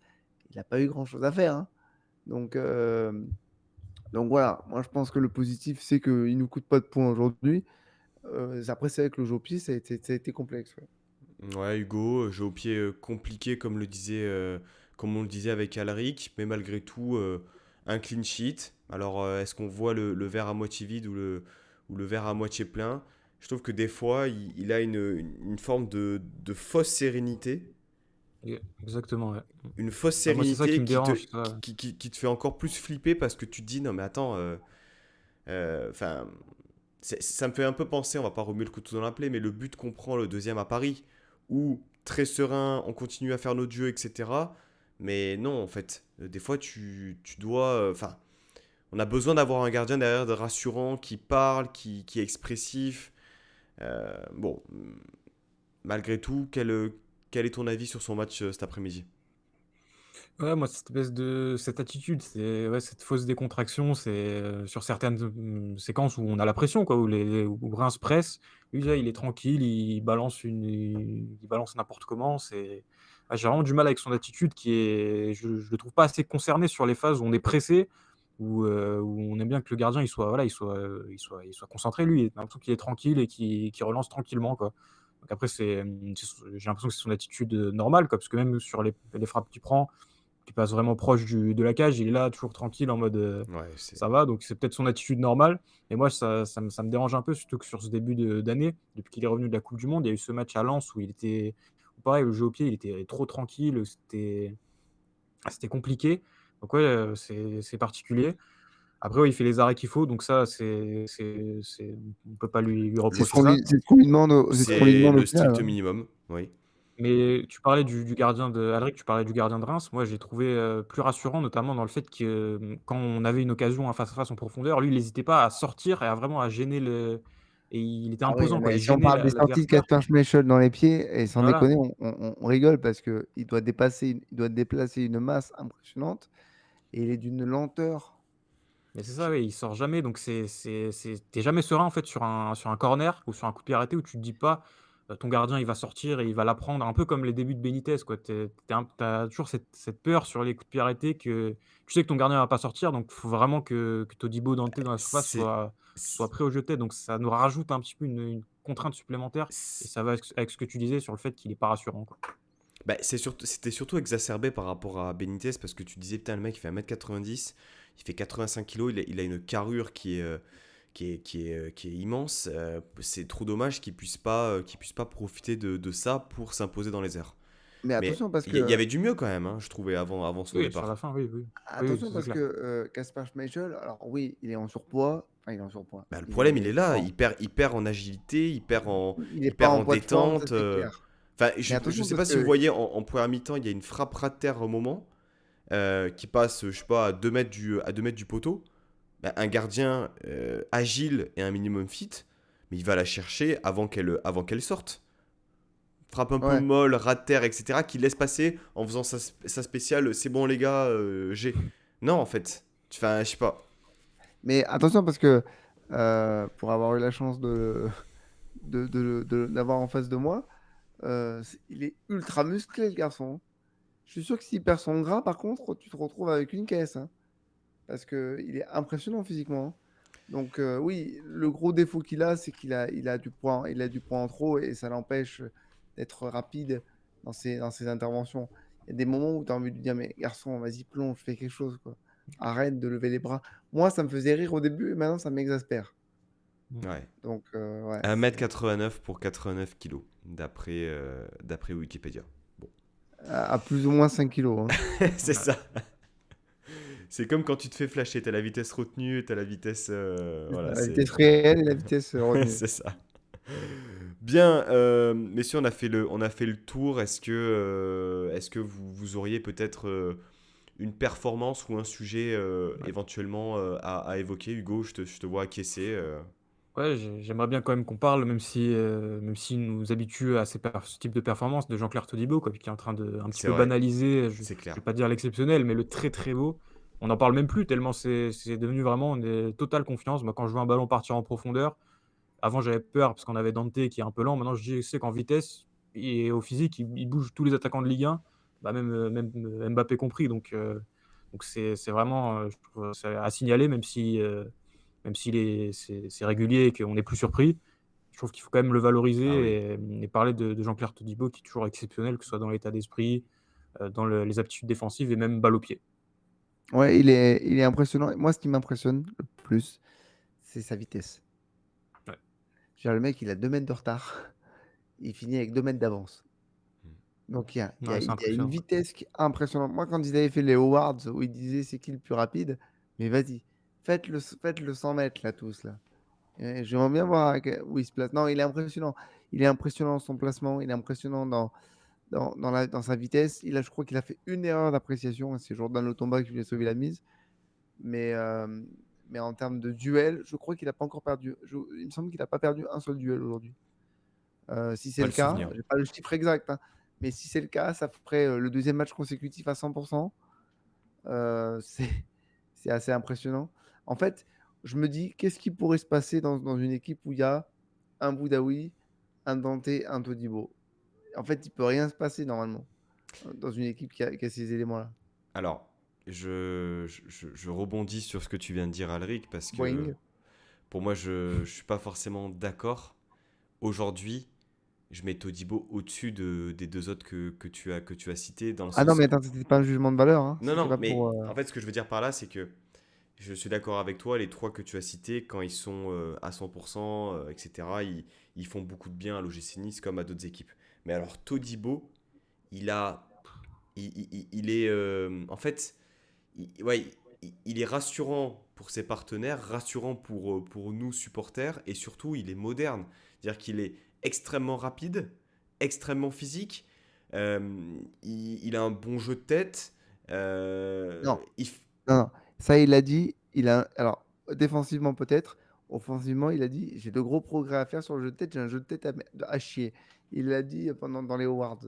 [SPEAKER 2] il n'a pas eu grand-chose à faire, hein. Donc, donc voilà, moi je pense que le positif, c'est qu'il ne nous coûte pas de points aujourd'hui. Après, c'est vrai que le jeu au pied, ça a été complexe, ouais.
[SPEAKER 1] Ouais, Hugo, jeu au pied compliqué, comme on le disait avec Alric, mais malgré tout, un clean sheet. Alors, est-ce qu'on voit le verre à moitié vide ou le verre à moitié plein? Je trouve que des fois, il a une forme de fausse sérénité.
[SPEAKER 3] Exactement, ouais.
[SPEAKER 1] Une fausse
[SPEAKER 3] Bah, moi, c'est ça qui
[SPEAKER 1] sérénité
[SPEAKER 3] me dérange, ça.
[SPEAKER 1] qui te fait encore plus flipper parce que tu te dis, non mais attends, enfin, ça me fait un peu penser, on va pas remuer le couteau dans la plaie, mais le but qu'on prend le deuxième à Paris, où très serein, on continue à faire notre jeu, etc. Mais non, en fait, des fois tu dois, enfin, on a besoin d'avoir un gardien derrière de rassurant, qui parle, qui est expressif. Bon, malgré tout, quel est ton avis sur son match cet après-midi?
[SPEAKER 3] Ouais, moi, cette attitude, c'est ouais, cette fausse décontraction, c'est sur certaines séquences où on a la pression, quoi, où Reims presse. Lui, là, il est tranquille, il balance n'importe comment. J'ai vraiment du mal avec son attitude je le trouve pas assez concerné sur les phases où on est pressé, où on aime bien que le gardien il soit concentré, lui. Il a l'impression qu'il est tranquille et qu'il relance tranquillement, quoi. Donc après, j'ai l'impression que c'est son attitude normale, quoi, parce que même sur les frappes qu'il prend, qui passe vraiment proche de la cage, il est là toujours tranquille en mode
[SPEAKER 1] Ouais, c'est.
[SPEAKER 3] ça va, donc c'est peut-être son attitude normale. Et moi, ça me dérange un peu, surtout que sur ce début d'année, depuis qu'il est revenu de la Coupe du Monde, il y a eu ce match à Lens où pareil, le jeu au pied, il était trop tranquille, c'était compliqué. Donc ouais, c'est particulier. Après, ouais, il fait les arrêts qu'il faut, donc ça, on peut pas lui reprocher ça.
[SPEAKER 2] C'est ce qu'on lui demande, c'est ce qu'on lui
[SPEAKER 1] C'est
[SPEAKER 2] demande au
[SPEAKER 1] le
[SPEAKER 2] final,
[SPEAKER 1] strict
[SPEAKER 2] hein.
[SPEAKER 1] minimum, oui.
[SPEAKER 3] Mais tu parlais du gardien de Alric, tu parlais du gardien de Reims. Moi, j'ai trouvé, plus rassurant, notamment dans le fait que, quand on avait une occasion, un face à face en profondeur, lui, il hésitait pas à sortir et à vraiment à gêner et il était
[SPEAKER 2] Ah oui,
[SPEAKER 3] imposant, quoi.
[SPEAKER 2] mais
[SPEAKER 3] Il
[SPEAKER 2] si on
[SPEAKER 3] gênait
[SPEAKER 2] parle des sorties de
[SPEAKER 3] l'adversaire.
[SPEAKER 2] Kasper Schmeichel dans les pieds, et sans
[SPEAKER 3] Voilà.
[SPEAKER 2] déconner, on rigole parce qu'il doit il doit déplacer une masse impressionnante et il est d'une lenteur.
[SPEAKER 3] Mais c'est ça, oui, il sort jamais, donc tu jamais serein, en fait, sur un corner ou sur un coup de pied arrêté où tu te dis pas, ton gardien, il va sortir et il va la prendre, un peu comme les débuts de Benitez, quoi. Tu toujours cette peur sur les coups de pied arrêtés que tu sais que ton gardien va pas sortir, donc faut vraiment que Todibo, Dante dans la surface
[SPEAKER 1] C'est
[SPEAKER 3] soit prêt au jeu de tête, donc ça nous rajoute un petit peu une contrainte supplémentaire et
[SPEAKER 1] c'est
[SPEAKER 3] ça va avec ce que tu disais sur le fait qu'il est pas rassurant, quoi.
[SPEAKER 1] bah, c'était surtout exacerbé par rapport à Benitez parce que tu disais, putain, le mec, il fait 1,90 m, il fait 85 kilos, il a une carrure qui est immense. C'est trop dommage qu'il puisse pas profiter de ça pour s'imposer dans les airs.
[SPEAKER 2] Mais
[SPEAKER 1] Mais
[SPEAKER 2] attention parce
[SPEAKER 1] il y
[SPEAKER 2] que
[SPEAKER 1] avait du mieux quand même, hein, je trouvais, avant son
[SPEAKER 3] Oui, sur la
[SPEAKER 1] départ.
[SPEAKER 3] fin, oui, oui. Oui, oui,
[SPEAKER 2] attention
[SPEAKER 3] ça c'est
[SPEAKER 2] parce que
[SPEAKER 3] clair.
[SPEAKER 2] Kasper Schmeichel, alors oui, il est en surpoids, enfin il est en surpoids,
[SPEAKER 1] Bah, le
[SPEAKER 2] il
[SPEAKER 1] problème, il
[SPEAKER 2] est
[SPEAKER 1] est là,
[SPEAKER 2] en-
[SPEAKER 1] il perd en agilité,
[SPEAKER 2] il est
[SPEAKER 1] il
[SPEAKER 2] pas
[SPEAKER 1] perd
[SPEAKER 2] en
[SPEAKER 1] en
[SPEAKER 2] poids de forme, ça
[SPEAKER 1] détente.
[SPEAKER 2] c'est clair.
[SPEAKER 1] Enfin,
[SPEAKER 2] Mais
[SPEAKER 1] je
[SPEAKER 2] attention
[SPEAKER 1] sais
[SPEAKER 2] parce
[SPEAKER 1] pas si vous
[SPEAKER 2] que
[SPEAKER 1] voyez en première mi-temps, il y a une frappe ras de terre au moment qui passe, je sais pas, à 2 mètres du poteau. Bah, un gardien agile et un minimum fit, mais il va la chercher avant qu'elle sorte. Frappe un peu
[SPEAKER 2] ouais,
[SPEAKER 1] molle, ras de terre, etc., qui laisse passer en faisant sa spéciale. C'est bon, les gars, j'ai. Non, en fait. Enfin, je sais pas.
[SPEAKER 2] mais attention parce que pour avoir eu la chance d'avoir en face de moi, il est ultra musclé le garçon. Je suis sûr que s'il perd son gras, par contre, tu te retrouves avec une caisse, hein, parce que il est impressionnant physiquement, hein. Donc oui, le gros défaut qu'il a, c'est il a du poids en trop et ça l'empêche d'être rapide dans ses interventions. Il y a des moments où tu as envie de lui dire, mais garçon, vas-y, plonge, fais quelque chose, quoi. Arrête de lever les bras. Moi, ça me faisait rire au début et maintenant, ça m'exaspère.
[SPEAKER 3] Mmh.
[SPEAKER 1] Ouais.
[SPEAKER 2] Donc, ouais,
[SPEAKER 1] 1,89 m pour 89 kilos, d'après Wikipédia. Bon.
[SPEAKER 2] à plus ou moins 5 kilos, hein.
[SPEAKER 1] C'est
[SPEAKER 3] Ouais.
[SPEAKER 1] ça. C'est comme quand tu te fais flasher. T'as la vitesse retenue, t'as la vitesse.
[SPEAKER 2] C'est ça,
[SPEAKER 1] Voilà,
[SPEAKER 2] la
[SPEAKER 1] c'est.
[SPEAKER 2] vitesse réelle et la vitesse retenue.
[SPEAKER 1] C'est ça. Bien, messieurs, on a fait le tour. Est-ce que vous auriez peut-être une performance ou un sujet
[SPEAKER 3] Ouais.
[SPEAKER 1] éventuellement à évoquer? Hugo, je te vois acquiescer.
[SPEAKER 3] Ouais, j'aimerais bien quand même qu'on parle, même s'il nous habitue à ce type de performance, de Jean-Claire Todibo, quoi, qui est en train de un petit
[SPEAKER 1] C'est
[SPEAKER 3] peu
[SPEAKER 1] vrai,
[SPEAKER 3] banaliser,
[SPEAKER 1] c'est
[SPEAKER 3] je
[SPEAKER 1] clair.
[SPEAKER 3] vais pas dire l'exceptionnel, mais le très, très beau. On n'en parle même plus tellement c'est devenu vraiment une totale confiance. Moi, quand je vois un ballon partir en profondeur, avant j'avais peur parce qu'on avait Dante qui est un peu lent. Maintenant, je sais qu'en vitesse et au physique, il bouge tous les attaquants de Ligue 1, bah, même Mbappé compris. Donc c'est vraiment, je trouve ça à signaler, même s'il est c'est régulier et qu'on n'est plus surpris. Je trouve qu'il faut quand même le
[SPEAKER 1] Ah oui.
[SPEAKER 3] valoriser et parler de Jean-Claire Todibo qui est toujours exceptionnel, que ce soit dans l'état d'esprit, dans les aptitudes défensives et même balle au pied.
[SPEAKER 2] Ouais, il est impressionnant. Moi, ce qui m'impressionne le plus, c'est sa vitesse.
[SPEAKER 3] Ouais.
[SPEAKER 2] Je veux dire, le mec, il a 2 mètres de retard. Il finit avec 2 mètres d'avance. Donc,
[SPEAKER 3] Ouais, c'est
[SPEAKER 2] il y a une
[SPEAKER 3] impressionnant.
[SPEAKER 2] vitesse qui est impressionnante. Moi, quand ils avaient fait les awards où ils disaient c'est qui le plus rapide, mais vas-y, faites le 100 mètres là, tous là. Et j'aimerais bien voir où il se place. Non, il est impressionnant. Il est impressionnant dans son placement. Il est impressionnant dans sa vitesse. Je crois qu'il a fait une erreur d'appréciation. C'est Jordan Lotomba qui lui a sauvé la mise. Mais, euh, mais en termes de duel, je crois qu'il n'a pas encore perdu. Il me semble qu'il n'a pas perdu un seul duel aujourd'hui. Si c'est
[SPEAKER 1] Pas
[SPEAKER 2] le
[SPEAKER 1] le
[SPEAKER 2] cas,
[SPEAKER 1] souvenir.
[SPEAKER 2] je n'ai pas le chiffre exact, hein, mais si c'est le cas, ça ferait le deuxième match consécutif à 100%. Euh, c'est c'est assez impressionnant. En fait, je me dis, qu'est-ce qui pourrait se passer dans une équipe où il y a un Boudaoui, un Dante, un Todibo? En fait, il peut rien se passer normalement dans une équipe qui a ces éléments-là.
[SPEAKER 1] Alors, je rebondis sur ce que tu viens de dire, Alric, parce que
[SPEAKER 2] Boing.
[SPEAKER 1] pour moi, je ne suis pas forcément d'accord. Aujourd'hui, je mets Todibo au-dessus des deux autres que tu as cités, dans le
[SPEAKER 2] Ah non,
[SPEAKER 1] sens.
[SPEAKER 2] mais attends, c'était pas un jugement de valeur, hein.
[SPEAKER 1] Non,
[SPEAKER 2] C'était
[SPEAKER 1] non,
[SPEAKER 2] pas
[SPEAKER 1] mais
[SPEAKER 2] pour.
[SPEAKER 1] en fait, ce que je veux dire par là, c'est que je suis d'accord avec toi, les trois que tu as cités, quand ils sont à 100%, etc., ils font beaucoup de bien à l'OGC Nice comme à d'autres équipes. Mais alors, Todibo, il a. Il est. En fait, ouais, il est rassurant pour ses partenaires, rassurant pour nous, supporters, et surtout, il est moderne. C'est-à-dire qu'il est extrêmement rapide, extrêmement physique, il a un bon jeu de tête.
[SPEAKER 2] Non,
[SPEAKER 1] Il, f-
[SPEAKER 2] non, non. Ça, il a dit. Alors, défensivement peut-être. Offensivement, il a dit j'ai de gros progrès à faire sur le jeu de tête. J'ai un jeu de tête à chier. Il l'a dit dans les awards.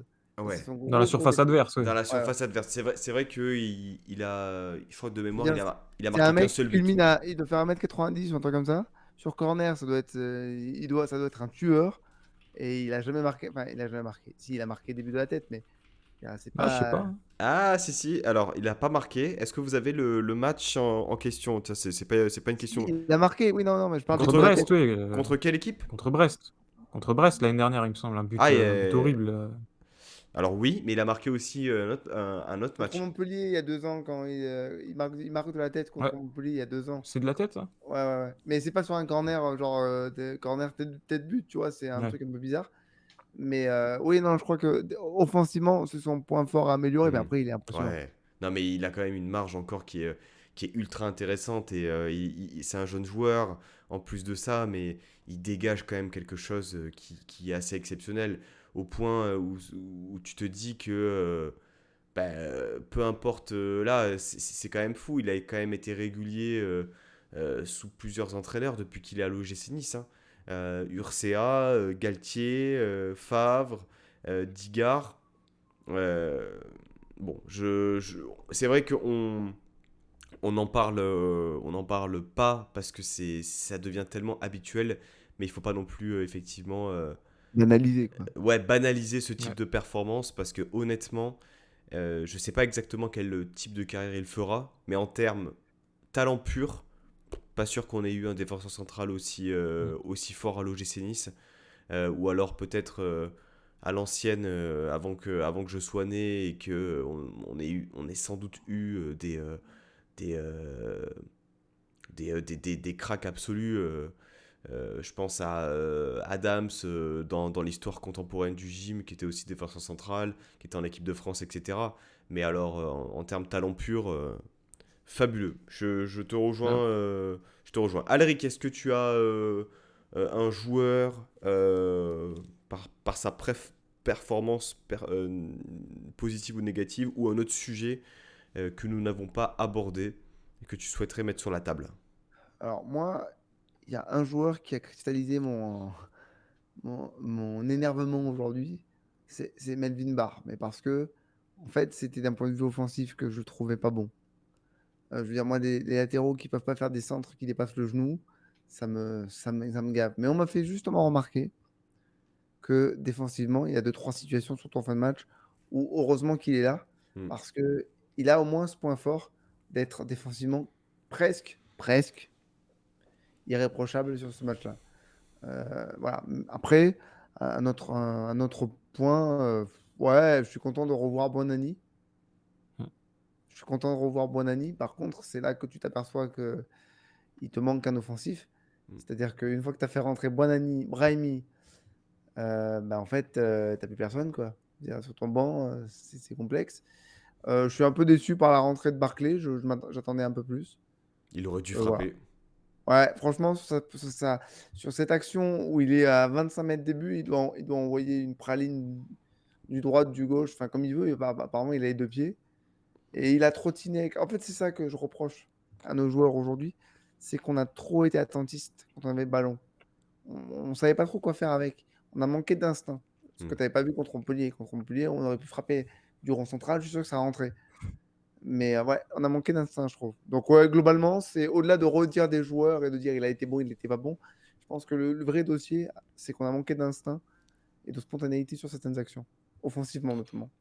[SPEAKER 2] C'est
[SPEAKER 1] Ouais.
[SPEAKER 2] son
[SPEAKER 3] Dans la
[SPEAKER 2] gros
[SPEAKER 3] surface
[SPEAKER 2] défaut.
[SPEAKER 3] adverse, oui.
[SPEAKER 1] Dans la
[SPEAKER 2] Ouais, ouais.
[SPEAKER 1] surface adverse. C'est vrai que il a, je crois que de
[SPEAKER 2] C'est
[SPEAKER 1] mémoire,
[SPEAKER 2] bien,
[SPEAKER 1] il a
[SPEAKER 2] c'est un
[SPEAKER 1] marqué qu'un
[SPEAKER 2] mec qui
[SPEAKER 1] seul but.
[SPEAKER 2] culmine à, il doit faire 1m90 ou un truc comme ça. Sur corner, ça doit être, ça doit être un tueur. Et il a jamais marqué, enfin, il a jamais marqué. Si, il a marqué début de la tête, mais c'est
[SPEAKER 3] Ah, je sais
[SPEAKER 2] pas.
[SPEAKER 3] pas, hein.
[SPEAKER 1] Ah, si, si. Alors, il a pas marqué. Est-ce que vous avez le match en question? Tiens, c'est pas une
[SPEAKER 2] Si,
[SPEAKER 1] question.
[SPEAKER 2] il a marqué, oui, non, non, mais je parle
[SPEAKER 3] Contre
[SPEAKER 2] début de la
[SPEAKER 1] Contre,
[SPEAKER 3] Brest,
[SPEAKER 2] tête.
[SPEAKER 3] oui,
[SPEAKER 1] contre quelle équipe?
[SPEAKER 3] contre Brest. Contre Brest l'année dernière, il me semble,
[SPEAKER 1] Ah,
[SPEAKER 3] un but horrible.
[SPEAKER 1] alors oui, mais il a marqué aussi un autre
[SPEAKER 2] Contre
[SPEAKER 1] match.
[SPEAKER 2] Montpellier, il y a 2 ans, quand il marque de la tête
[SPEAKER 3] Ouais,
[SPEAKER 2] contre Montpellier il y a 2 ans.
[SPEAKER 3] c'est de la tête, ça?
[SPEAKER 2] Ouais, ouais, ouais. Mais c'est pas sur un corner, genre corner tête but, tu vois, c'est un
[SPEAKER 3] Ouais.
[SPEAKER 2] truc un peu bizarre. Mais oui, non, je crois que offensivement, c'est son point fort à améliorer, mais
[SPEAKER 1] Hmm.
[SPEAKER 2] après, il est impressionnant.
[SPEAKER 1] Ouais. Non, mais il a quand même une marge encore qui est ultra intéressante et c'est un jeune joueur en plus de ça, mais il dégage quand même quelque chose qui est assez exceptionnel au point où tu te dis que peu importe là, c'est quand même fou. Il a quand même été régulier sous plusieurs entraîneurs depuis qu'il est à l'OGC Nice, hein. Urcea, Galtier, Favre, Digard. Euh, bon, c'est vrai qu'on on en parle pas parce que ça devient tellement habituel, mais il faut pas non plus effectivement
[SPEAKER 2] D'analyser, quoi.
[SPEAKER 1] ouais, banaliser ce type
[SPEAKER 3] Ouais.
[SPEAKER 1] de performance parce que honnêtement, je sais pas exactement quel type de carrière il fera, mais en termes talent pur, pas sûr qu'on ait eu un défenseur central
[SPEAKER 3] Mm.
[SPEAKER 1] aussi fort à l'OGC Nice. Ou alors peut-être à l'ancienne avant que je sois né et que on ait sans doute eu des, euh, des cracks absolus. Je pense à Adams dans l'histoire contemporaine du gym, qui était aussi défenseur central, qui était en équipe de France, etc. Mais alors, en termes talent pur, fabuleux. Je te
[SPEAKER 3] Ouais.
[SPEAKER 1] rejoins. Je te rejoins. Alric, est-ce que tu as un joueur par sa performance positive ou négative ou un autre sujet que nous n'avons pas abordé et que tu souhaiterais mettre sur la table?
[SPEAKER 2] Alors, moi, il y a un joueur qui a cristallisé mon énervement aujourd'hui, c'est Melvin Barr. Mais parce que, en fait, c'était d'un point de vue offensif que je trouvais pas bon. Je veux dire, moi, les latéraux qui peuvent pas faire des centres qui dépassent le genou, ça me gave. Mais on m'a fait justement remarquer que défensivement, il y a 2, 3 situations sur ton fin de match où heureusement qu'il est là,
[SPEAKER 1] Hmm.
[SPEAKER 2] parce que il a au moins ce point fort d'être défensivement presque irréprochable sur ce match-là. Voilà. Après, un autre point, ouais, je suis content de revoir Bonani.
[SPEAKER 3] Mm.
[SPEAKER 2] Je suis content de revoir Bonani. Par contre, c'est là que tu t'aperçois que il te manque un offensif.
[SPEAKER 1] Hmm.
[SPEAKER 2] C'est-à-dire qu'une fois que tu as fait rentrer Bonani, Brahimi, bah, en fait, tu plus personne, quoi. Je veux dire, sur ton banc, c'est complexe. Je suis un peu déçu par la rentrée de Barclay. J'attendais un peu plus.
[SPEAKER 1] Il aurait dû
[SPEAKER 2] Voilà.
[SPEAKER 1] frapper.
[SPEAKER 2] Ouais, franchement, sur cette action où il est à 25 mètres des buts, il doit envoyer une praline du droite, du gauche, enfin comme il veut. Apparemment, il a les 2 pieds. Et il a trottiné En fait, c'est ça que je reproche à nos joueurs aujourd'hui, c'est qu'on a trop été attentiste quand on avait le ballon. On ne savait pas trop quoi faire avec. On a manqué d'instinct. Ce
[SPEAKER 1] Hmm.
[SPEAKER 2] que tu n'avais pas vu contre Montpellier. Contre Montpellier, on aurait pu frapper du rond central, je suis sûr que ça rentrait. Mais ouais, on a manqué d'instinct, je trouve. Donc ouais, globalement, c'est au-delà de redire des joueurs et de dire il a été bon, il n'était pas bon. Je pense que le vrai dossier, c'est qu'on a manqué d'instinct et de spontanéité sur certaines actions, offensivement notamment.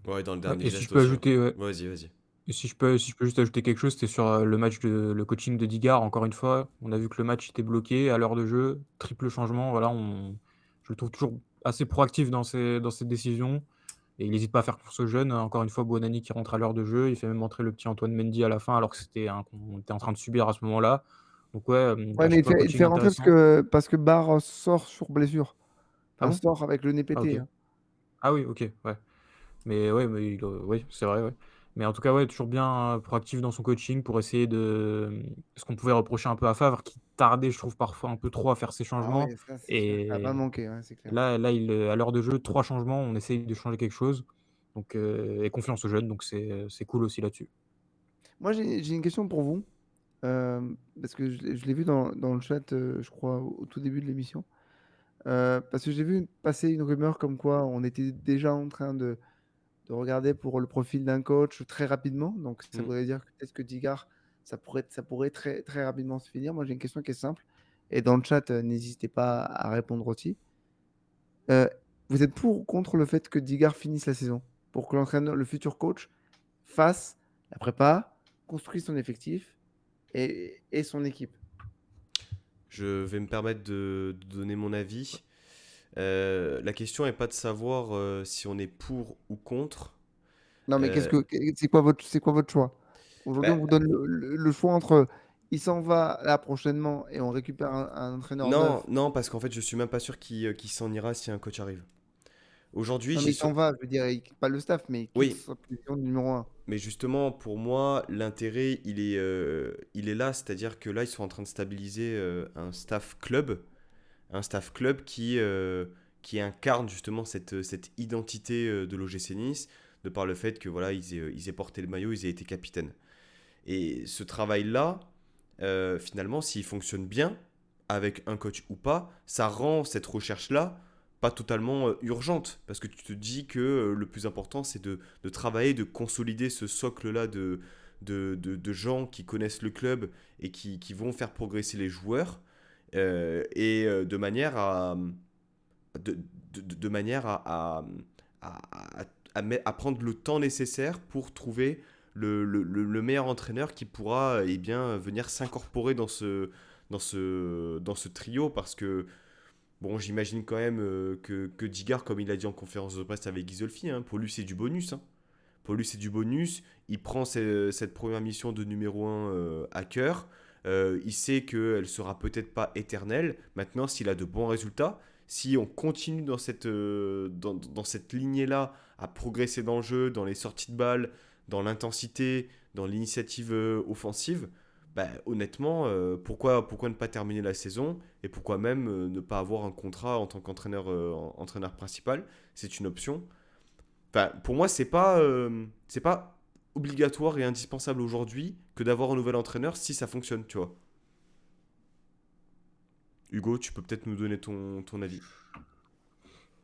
[SPEAKER 1] Ouais, dans le
[SPEAKER 3] Ouais,
[SPEAKER 1] dernier
[SPEAKER 3] et si je
[SPEAKER 1] geste
[SPEAKER 3] peux
[SPEAKER 1] aussi, hein.
[SPEAKER 3] ajouter, ouais,
[SPEAKER 1] Vas-y, vas-y.
[SPEAKER 3] et si je peux juste ajouter quelque chose, c'était sur, le coaching de Digard, encore une fois. On a vu que le match était bloqué à l'heure de jeu, triple changement, voilà, je le trouve toujours assez proactif dans ses décisions et il hésite pas à faire course aux jeunes. Encore une fois, Buonanni qui rentre à l'heure de jeu, il fait même entrer le petit Antoine Mendy à la fin alors que qu'on était en train de subir à ce moment-là. Donc ouais,
[SPEAKER 2] Ouais,
[SPEAKER 3] à
[SPEAKER 2] mais
[SPEAKER 3] chaque fois
[SPEAKER 2] il
[SPEAKER 3] coaching
[SPEAKER 2] fait rentrer
[SPEAKER 3] intéressant.
[SPEAKER 2] parce que Barre sort sur blessure.
[SPEAKER 3] Ah
[SPEAKER 2] Enfin,
[SPEAKER 3] bon?
[SPEAKER 2] sort avec le nez
[SPEAKER 3] Ah
[SPEAKER 2] pété,
[SPEAKER 3] OK.
[SPEAKER 2] hein.
[SPEAKER 3] Ah oui, OK, ouais. Mais ouais, mais oui, c'est vrai, ouais. Mais en tout cas, ouais, toujours bien, proactif dans son coaching pour essayer ce qu'on pouvait reprocher un peu à Favre qui tardait, je trouve, parfois un peu trop à faire ses
[SPEAKER 2] Ah oui,
[SPEAKER 3] changements
[SPEAKER 2] ça c'est sûr. Ça va pas
[SPEAKER 3] et
[SPEAKER 2] manquer, ouais, c'est clair.
[SPEAKER 3] là, à l'heure de jeu, 3 changements, on essaye de changer quelque chose donc et confiance aux jeunes donc c'est cool aussi là-dessus.
[SPEAKER 2] Moi, j'ai une question pour vous, parce que je l'ai vu dans le chat, je crois, au tout début de l'émission. Parce que j'ai vu passer une rumeur comme quoi on était déjà en train de regarder pour le profil d'un coach très rapidement. Donc ça
[SPEAKER 1] Mm.
[SPEAKER 2] voudrait dire que peut-être que Digard, ça pourrait très, très rapidement se finir. Moi, j'ai une question qui est simple. Et dans le chat, n'hésitez pas à répondre aussi. Euh, Vous êtes pour ou contre le fait que Digard finisse la saison? Pour que l'entraîneur, le futur coach, fasse la prépa, construise son effectif et son équipe.
[SPEAKER 1] Je vais me permettre de donner mon avis. La question n'est pas de savoir si on est pour ou contre.
[SPEAKER 2] Non, mais
[SPEAKER 1] Euh,
[SPEAKER 2] c'est quoi votre choix? Aujourd'hui,
[SPEAKER 1] bah,
[SPEAKER 2] on vous donne le choix entre il s'en va là prochainement et on récupère un entraîneur
[SPEAKER 1] non,
[SPEAKER 2] neuf.
[SPEAKER 1] non, parce qu'en fait, je suis même pas sûr qu'il s'en ira si un coach arrive. Aujourd'hui,
[SPEAKER 2] Non, mais il s'en va, je veux dire, il quitte pas le staff, mais il quitte
[SPEAKER 1] Oui,
[SPEAKER 2] sa position de numéro un.
[SPEAKER 1] mais justement, pour moi, l'intérêt, il est là, c'est-à-dire que là, ils sont en train de stabiliser un staff club qui incarne justement cette identité de l'OGC Nice, de par le fait que voilà, ils aient porté le maillot, ils aient été capitaines. Et ce travail-là, finalement, s'il fonctionne bien, avec un coach ou pas, ça rend cette recherche-là pas totalement urgente. Parce que tu te dis que le plus important, c'est de travailler, de consolider ce socle-là de gens qui connaissent le club et qui vont faire progresser les joueurs. De manière de manière à prendre le temps nécessaire pour trouver le meilleur entraîneur qui pourra venir s'incorporer dans ce trio parce que bon, j'imagine quand même que Digard, comme il a dit en conférence de presse avec Ghisolfi, hein, pour lui c'est du bonus, hein. Pour lui, c'est du bonus. Il prend cette première mission de numéro un à cœur. Il sait qu'elle sera peut-être pas éternelle. Maintenant, s'il a de bons résultats, si on continue dans cette lignée-là à progresser dans le jeu, dans les sorties de balles, dans l'intensité, dans l'initiative offensive, bah, honnêtement, pourquoi ne pas terminer la saison et pourquoi même ne pas avoir un contrat en tant qu'entraîneur principal? C'est une option. Enfin, pour moi, c'est pas obligatoire et indispensable aujourd'hui que d'avoir un nouvel entraîneur si ça fonctionne, tu vois. Hugo, tu peux peut-être nous donner ton avis.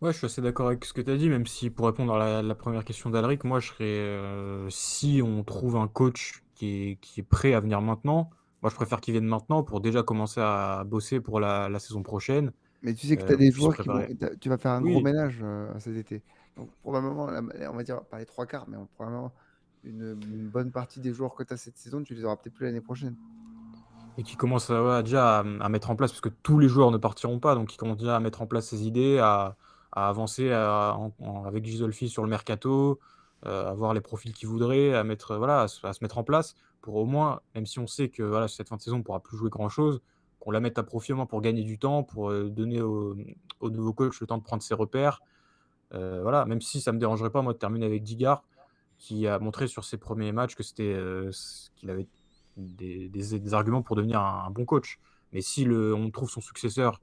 [SPEAKER 3] Ouais, je suis assez d'accord avec ce que tu as dit, même si pour répondre à la première question d'Alric, moi je serais, si on trouve un coach qui est prêt à venir maintenant, moi je préfère qu'il vienne maintenant pour déjà commencer à bosser pour la saison prochaine,
[SPEAKER 2] Mais tu sais que tu as des
[SPEAKER 3] qu'on puisse se
[SPEAKER 2] joueurs qui vont.
[SPEAKER 3] préparer.
[SPEAKER 2] Tu vas faire un gros
[SPEAKER 3] Oui,
[SPEAKER 2] ménage cet été. Donc, probablement, on va dire pas les trois quarts, mais probablement une bonne partie des joueurs que tu as cette saison, tu les auras peut-être plus l'année prochaine.
[SPEAKER 3] et qui commence ouais, déjà à mettre en place, parce que tous les joueurs ne partiront pas, donc qui commence déjà à mettre en place ses idées, à avancer avec Gisolfi sur le mercato, à voir les profils qu'il voudrait, à mettre, voilà, à se mettre en place pour au moins, même si on sait que voilà, cette fin de saison, on ne pourra plus jouer grand-chose, qu'on la mette à profit au moins pour gagner du temps, pour donner au nouveau coach le temps de prendre ses repères. Voilà, même si ça ne me dérangerait pas, moi, de terminer avec Digard, qui a montré sur ses premiers matchs que qu'il avait des arguments pour devenir un bon coach. Mais si on trouve son successeur,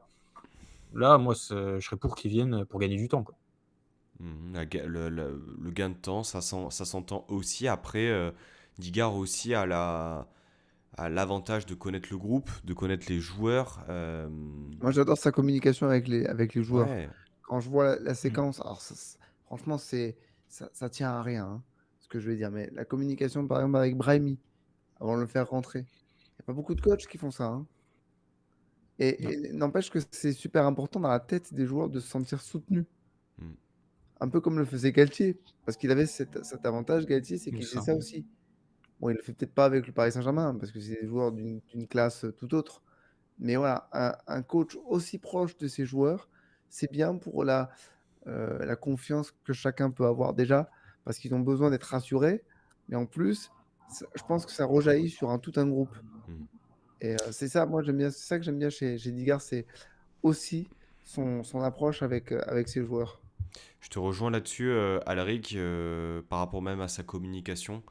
[SPEAKER 3] là, moi, je serais pour qu'il vienne pour gagner du temps, quoi.
[SPEAKER 1] Le gain de temps, ça s'entend aussi. Après, Digard aussi a l'avantage de connaître le groupe, de connaître les joueurs.
[SPEAKER 2] Moi, j'adore sa communication avec les joueurs.
[SPEAKER 1] Ouais.
[SPEAKER 2] Quand je vois la séquence, alors franchement, ça tient à rien, hein, ce que je vais dire. Mais la communication, par exemple, avec Brahimi, avant de le faire rentrer, il n'y a pas beaucoup de coachs qui font ça, hein.
[SPEAKER 3] Non.
[SPEAKER 2] Et n'empêche que c'est super important dans la tête des joueurs de se sentir soutenus.
[SPEAKER 1] Mm.
[SPEAKER 2] Un peu comme le faisait Galtier. Parce qu'il avait cet avantage, Galtier, c'est
[SPEAKER 3] C'est
[SPEAKER 2] qu'il faisait
[SPEAKER 3] ça.
[SPEAKER 2] ça aussi. Bon, il le fait peut-être pas avec le Paris Saint-Germain, parce que c'est des joueurs d'une classe tout autre. Mais voilà, un coach aussi proche de ses joueurs, c'est bien pour la confiance que chacun peut avoir déjà, parce qu'ils ont besoin d'être rassurés. Mais en plus, je pense que ça rejaillit sur tout un groupe.
[SPEAKER 1] Mm.
[SPEAKER 2] Et c'est ça, moi j'aime bien, c'est ça que j'aime bien chez Digard, c'est aussi son approche avec ses joueurs.
[SPEAKER 1] Je te rejoins là-dessus, Alric, par rapport même à sa communication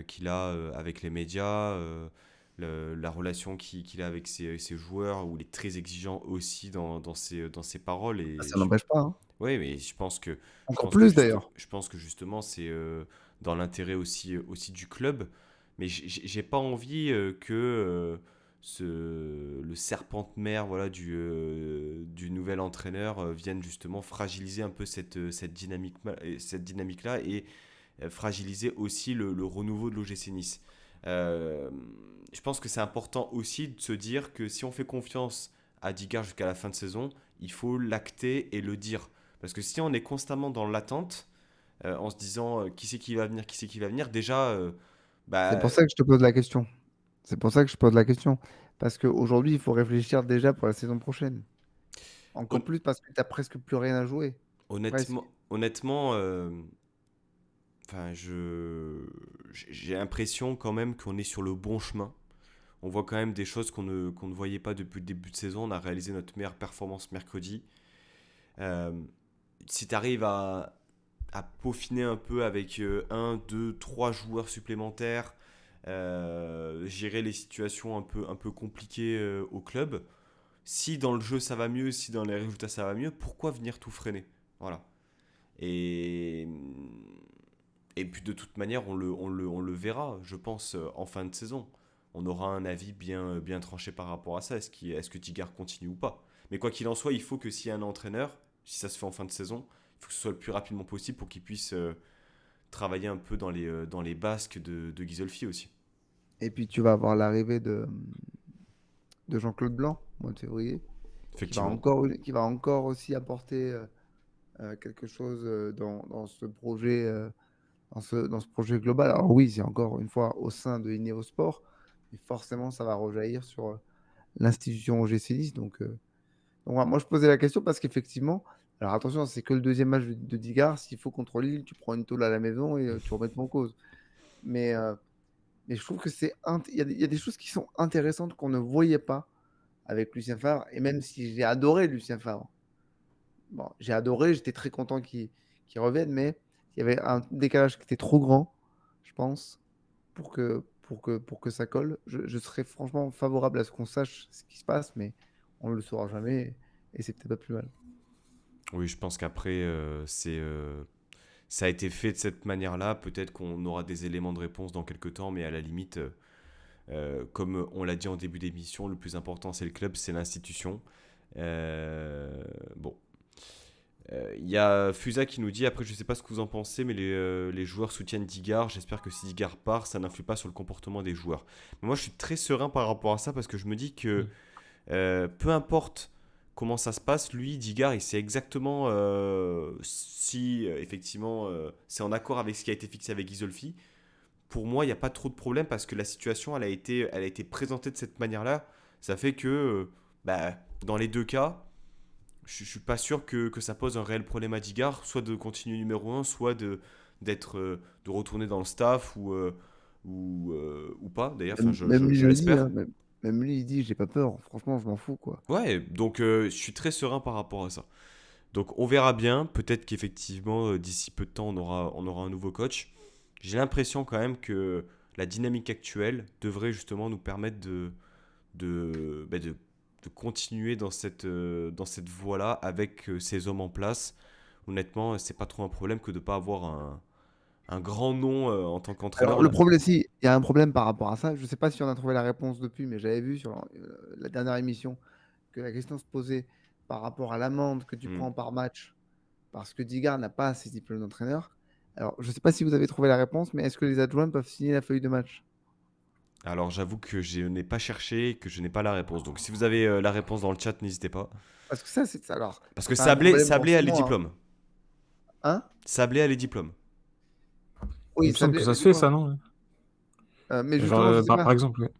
[SPEAKER 1] qu'il a avec les médias, la relation qu'il a avec ses joueurs, où il est très exigeant aussi dans ses paroles.
[SPEAKER 2] Ah, ça n'empêche pas, hein.
[SPEAKER 1] Oui, mais
[SPEAKER 2] Encore plus d'ailleurs.
[SPEAKER 1] je pense que justement c'est dans l'intérêt aussi du club. Mais j'ai pas envie que le serpent de mer voilà, du nouvel entraîneur vienne justement fragiliser un peu cette dynamique-là et fragiliser aussi le renouveau de l'OGC Nice. Euh, je pense que c'est important aussi de se dire que si on fait confiance à Digard jusqu'à la fin de saison, il faut l'acter et le dire. Parce que si on est constamment dans l'attente, en se disant qui c'est qui va venir, qui c'est qui va venir, déjà,
[SPEAKER 2] C'est
[SPEAKER 1] bah,
[SPEAKER 2] pour ça que je te pose la question. C'est pour ça que je pose la question. Parce qu'aujourd'hui, il faut réfléchir déjà pour la saison prochaine. Encore
[SPEAKER 1] hon-
[SPEAKER 2] plus parce que tu n'as presque plus rien à jouer. Presque.
[SPEAKER 1] honnêtement, enfin, j'ai l'impression quand même qu'on est sur le bon chemin. On voit quand même des choses qu'on ne voyait pas depuis le début de saison. On a réalisé notre meilleure performance mercredi. Euh, Si tu arrives à peaufiner un peu avec un, deux, trois joueurs supplémentaires, gérer les situations un peu compliquées au club, si dans le jeu ça va mieux, si dans les résultats ça va mieux, pourquoi venir tout freiner? Voilà. Et, et puis de toute manière, on le verra, je pense, en fin de saison. On aura un avis bien tranché par rapport à ça. Est-ce que Tigard continue ou pas? Mais quoi qu'il en soit, il faut que s'il y a un entraîneur, si ça se fait en fin de saison, il faut que ce soit le plus rapidement possible pour qu'il puisse travailler un peu dans les basques de Ghisolfi aussi.
[SPEAKER 2] Et puis tu vas avoir l'arrivée de Jean-Claude Blanc au mois de février,
[SPEAKER 1] Effectivement.
[SPEAKER 2] qui va encore aussi apporter quelque chose dans ce projet, dans ce projet global. Alors oui, c'est encore une fois au sein de Ineos Sport, mais forcément ça va rejaillir sur l'institution OGC Nice. Donc, voilà, moi je posais la question parce qu'effectivement, alors attention, c'est que le deuxième match de Digard. S'il faut contre Lille, tu prends une tôle à la maison et tu remets tout en cause. Mais, euh, mais je trouve que il y a des choses qui sont intéressantes qu'on ne voyait pas avec Lucien Favre. Et même si j'ai adoré Lucien Favre, bon, j'ai adoré, j'étais très content qu'il revienne, mais il y avait un décalage qui était trop grand, je pense, pour que ça colle. Je serais franchement favorable à ce qu'on sache ce qui se passe, mais on ne le saura jamais et c'est peut-être pas plus mal.
[SPEAKER 1] Oui, je pense qu'après, ça a été fait de cette manière-là. Peut-être qu'on aura des éléments de réponse dans quelques temps, mais à la limite, comme on l'a dit en début d'émission, le plus important c'est le club, c'est l'institution. Bon, il y a Fusa qui nous dit, après je sais pas ce que vous en pensez, mais les joueurs soutiennent Digard. J'espère que si Digard part, ça n'influe pas sur le comportement des joueurs. Mais moi je suis très serein par rapport à ça parce que je me dis que
[SPEAKER 3] Mm.
[SPEAKER 1] peu importe comment ça se passe, lui, Digard, il sait exactement si effectivement c'est en accord avec ce qui a été fixé avec Isolfi. Pour moi, il n'y a pas trop de problème parce que la situation, elle a été présentée de cette manière-là. Ça fait que bah, dans les deux cas, je ne suis pas sûr que ça pose un réel problème à Digard, soit de continuer numéro un, soit de retourner dans le staff ou pas, d'ailleurs, enfin,
[SPEAKER 2] Même lui
[SPEAKER 1] je
[SPEAKER 2] le dit,
[SPEAKER 1] l'espère.
[SPEAKER 2] hein, même lui il dit, j'ai pas peur, franchement, je m'en fous, quoi.
[SPEAKER 1] Ouais, donc je suis très serein par rapport à ça. Donc on verra bien, peut-être qu'effectivement d'ici peu de temps on aura un nouveau coach. J'ai l'impression quand même que la dynamique actuelle devrait justement nous permettre de continuer dans cette voie-là avec ces hommes en place. Honnêtement, c'est pas trop un problème que de ne pas avoir un grand nom en tant
[SPEAKER 2] Alors,
[SPEAKER 1] qu'entraîneur
[SPEAKER 2] le
[SPEAKER 1] là.
[SPEAKER 2] problème, si, il y a un problème par rapport à ça. Je sais pas si on a trouvé la réponse depuis, mais j'avais vu sur la dernière émission que la question se posait par rapport à l'amende que tu
[SPEAKER 1] Hmm.
[SPEAKER 2] prends par match parce que Digard n'a pas ses diplômes d'entraîneur. Alors, je sais pas si vous avez trouvé la réponse, mais est-ce que les adjoints peuvent signer la feuille de match?
[SPEAKER 1] Alors j'avoue que je n'ai pas cherché et que je n'ai pas la réponse. Donc si vous avez la réponse dans le chat, n'hésitez pas.
[SPEAKER 2] Parce que ça, c'est alors,
[SPEAKER 1] Parce que
[SPEAKER 2] c'est pas un problème
[SPEAKER 1] Sablé a les
[SPEAKER 2] forcément, hein.
[SPEAKER 1] diplômes.
[SPEAKER 2] Hein.
[SPEAKER 1] Sablé a les diplômes.
[SPEAKER 3] Il
[SPEAKER 2] Oui,
[SPEAKER 3] me semble que ça
[SPEAKER 2] mais
[SPEAKER 3] se
[SPEAKER 2] du
[SPEAKER 3] fait,
[SPEAKER 2] coup,
[SPEAKER 3] ça, non?
[SPEAKER 2] mais
[SPEAKER 3] Genre,
[SPEAKER 2] justement, je sais pas.
[SPEAKER 3] par exemple, ouais.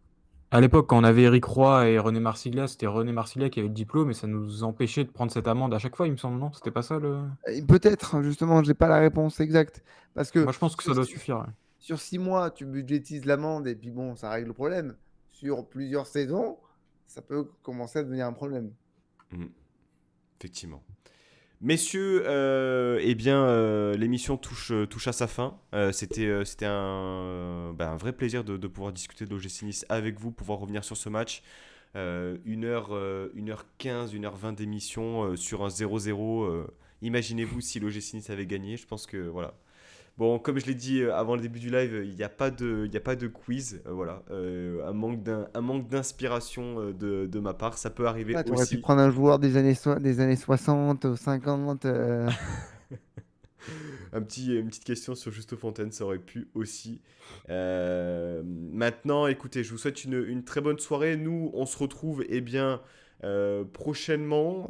[SPEAKER 3] À l'époque, quand on avait Eric Roy et René Marsiglia, c'était René Marsiglia qui avait le diplôme et ça nous empêchait de prendre cette amende à chaque fois, il me semble, non? C'était pas ça le.
[SPEAKER 2] Peut-être, hein, justement, j'ai pas la réponse exacte. Parce que
[SPEAKER 3] Moi, je pense que ça
[SPEAKER 2] sur,
[SPEAKER 3] doit suffire, ouais.
[SPEAKER 2] sur 6 mois, tu budgétises l'amende et puis bon, ça règle le problème. Sur plusieurs saisons, ça peut commencer à devenir un problème.
[SPEAKER 1] Hmm, effectivement. Messieurs, eh bien, l'émission touche à sa fin. C'était un vrai plaisir de pouvoir discuter de l'OGC Nice avec vous, pouvoir revenir sur ce match. 1h15, 1h20 d'émission sur un 0-0. Imaginez-vous si l'OGC Nice avait gagné. Je pense que voilà, Bon, comme je l'ai dit avant le début du live, il y a pas de quiz. Voilà. Un manque d'inspiration de ma part. Ça peut arriver
[SPEAKER 2] Ah, tu aurais pu
[SPEAKER 1] aussi.
[SPEAKER 2] prendre un joueur des années 60 ou 50.
[SPEAKER 1] Une petite question sur Juste Fontaine, ça aurait pu aussi. Maintenant, écoutez, je vous souhaite une très bonne soirée. Nous, on se retrouve prochainement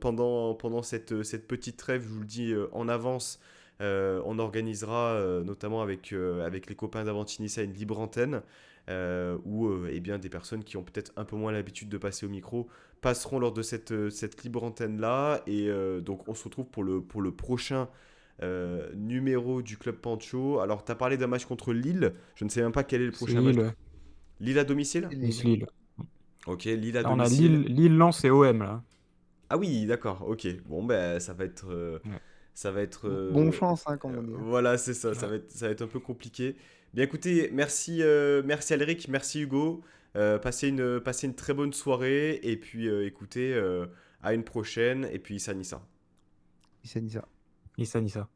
[SPEAKER 1] pendant cette petite trêve. Je vous le dis en avance. On organisera notamment avec les copains d'Avantinissa une libre antenne où eh bien, des personnes qui ont peut-être un peu moins l'habitude de passer au micro passeront lors de cette libre antenne-là. Et donc, on se retrouve pour le prochain numéro du Club Pancho. Alors, tu as parlé d'un match contre Lille. Je ne sais même pas quel est le
[SPEAKER 3] C'est
[SPEAKER 1] prochain match.
[SPEAKER 3] Lille,
[SPEAKER 1] Lille à domicile.
[SPEAKER 2] Lille.
[SPEAKER 3] Nice-Lille.
[SPEAKER 1] Ok, Lille à
[SPEAKER 3] Là, on a
[SPEAKER 1] domicile.
[SPEAKER 3] Lille, Lens et OM, là.
[SPEAKER 1] Ah oui, d'accord, ok. Bon, ben, ça va être.
[SPEAKER 3] Ouais.
[SPEAKER 1] Ça va être.
[SPEAKER 2] Bon chance, hein, comme on dit.
[SPEAKER 1] Voilà, c'est ça.
[SPEAKER 3] Ouais.
[SPEAKER 1] Ça va être un peu compliqué. Bien, écoutez, merci Alric, merci Hugo. Passez une très bonne soirée. Et puis, écoutez, à une prochaine. Et puis, Sanissa.
[SPEAKER 2] C'est ça.
[SPEAKER 3] Issa Nissa.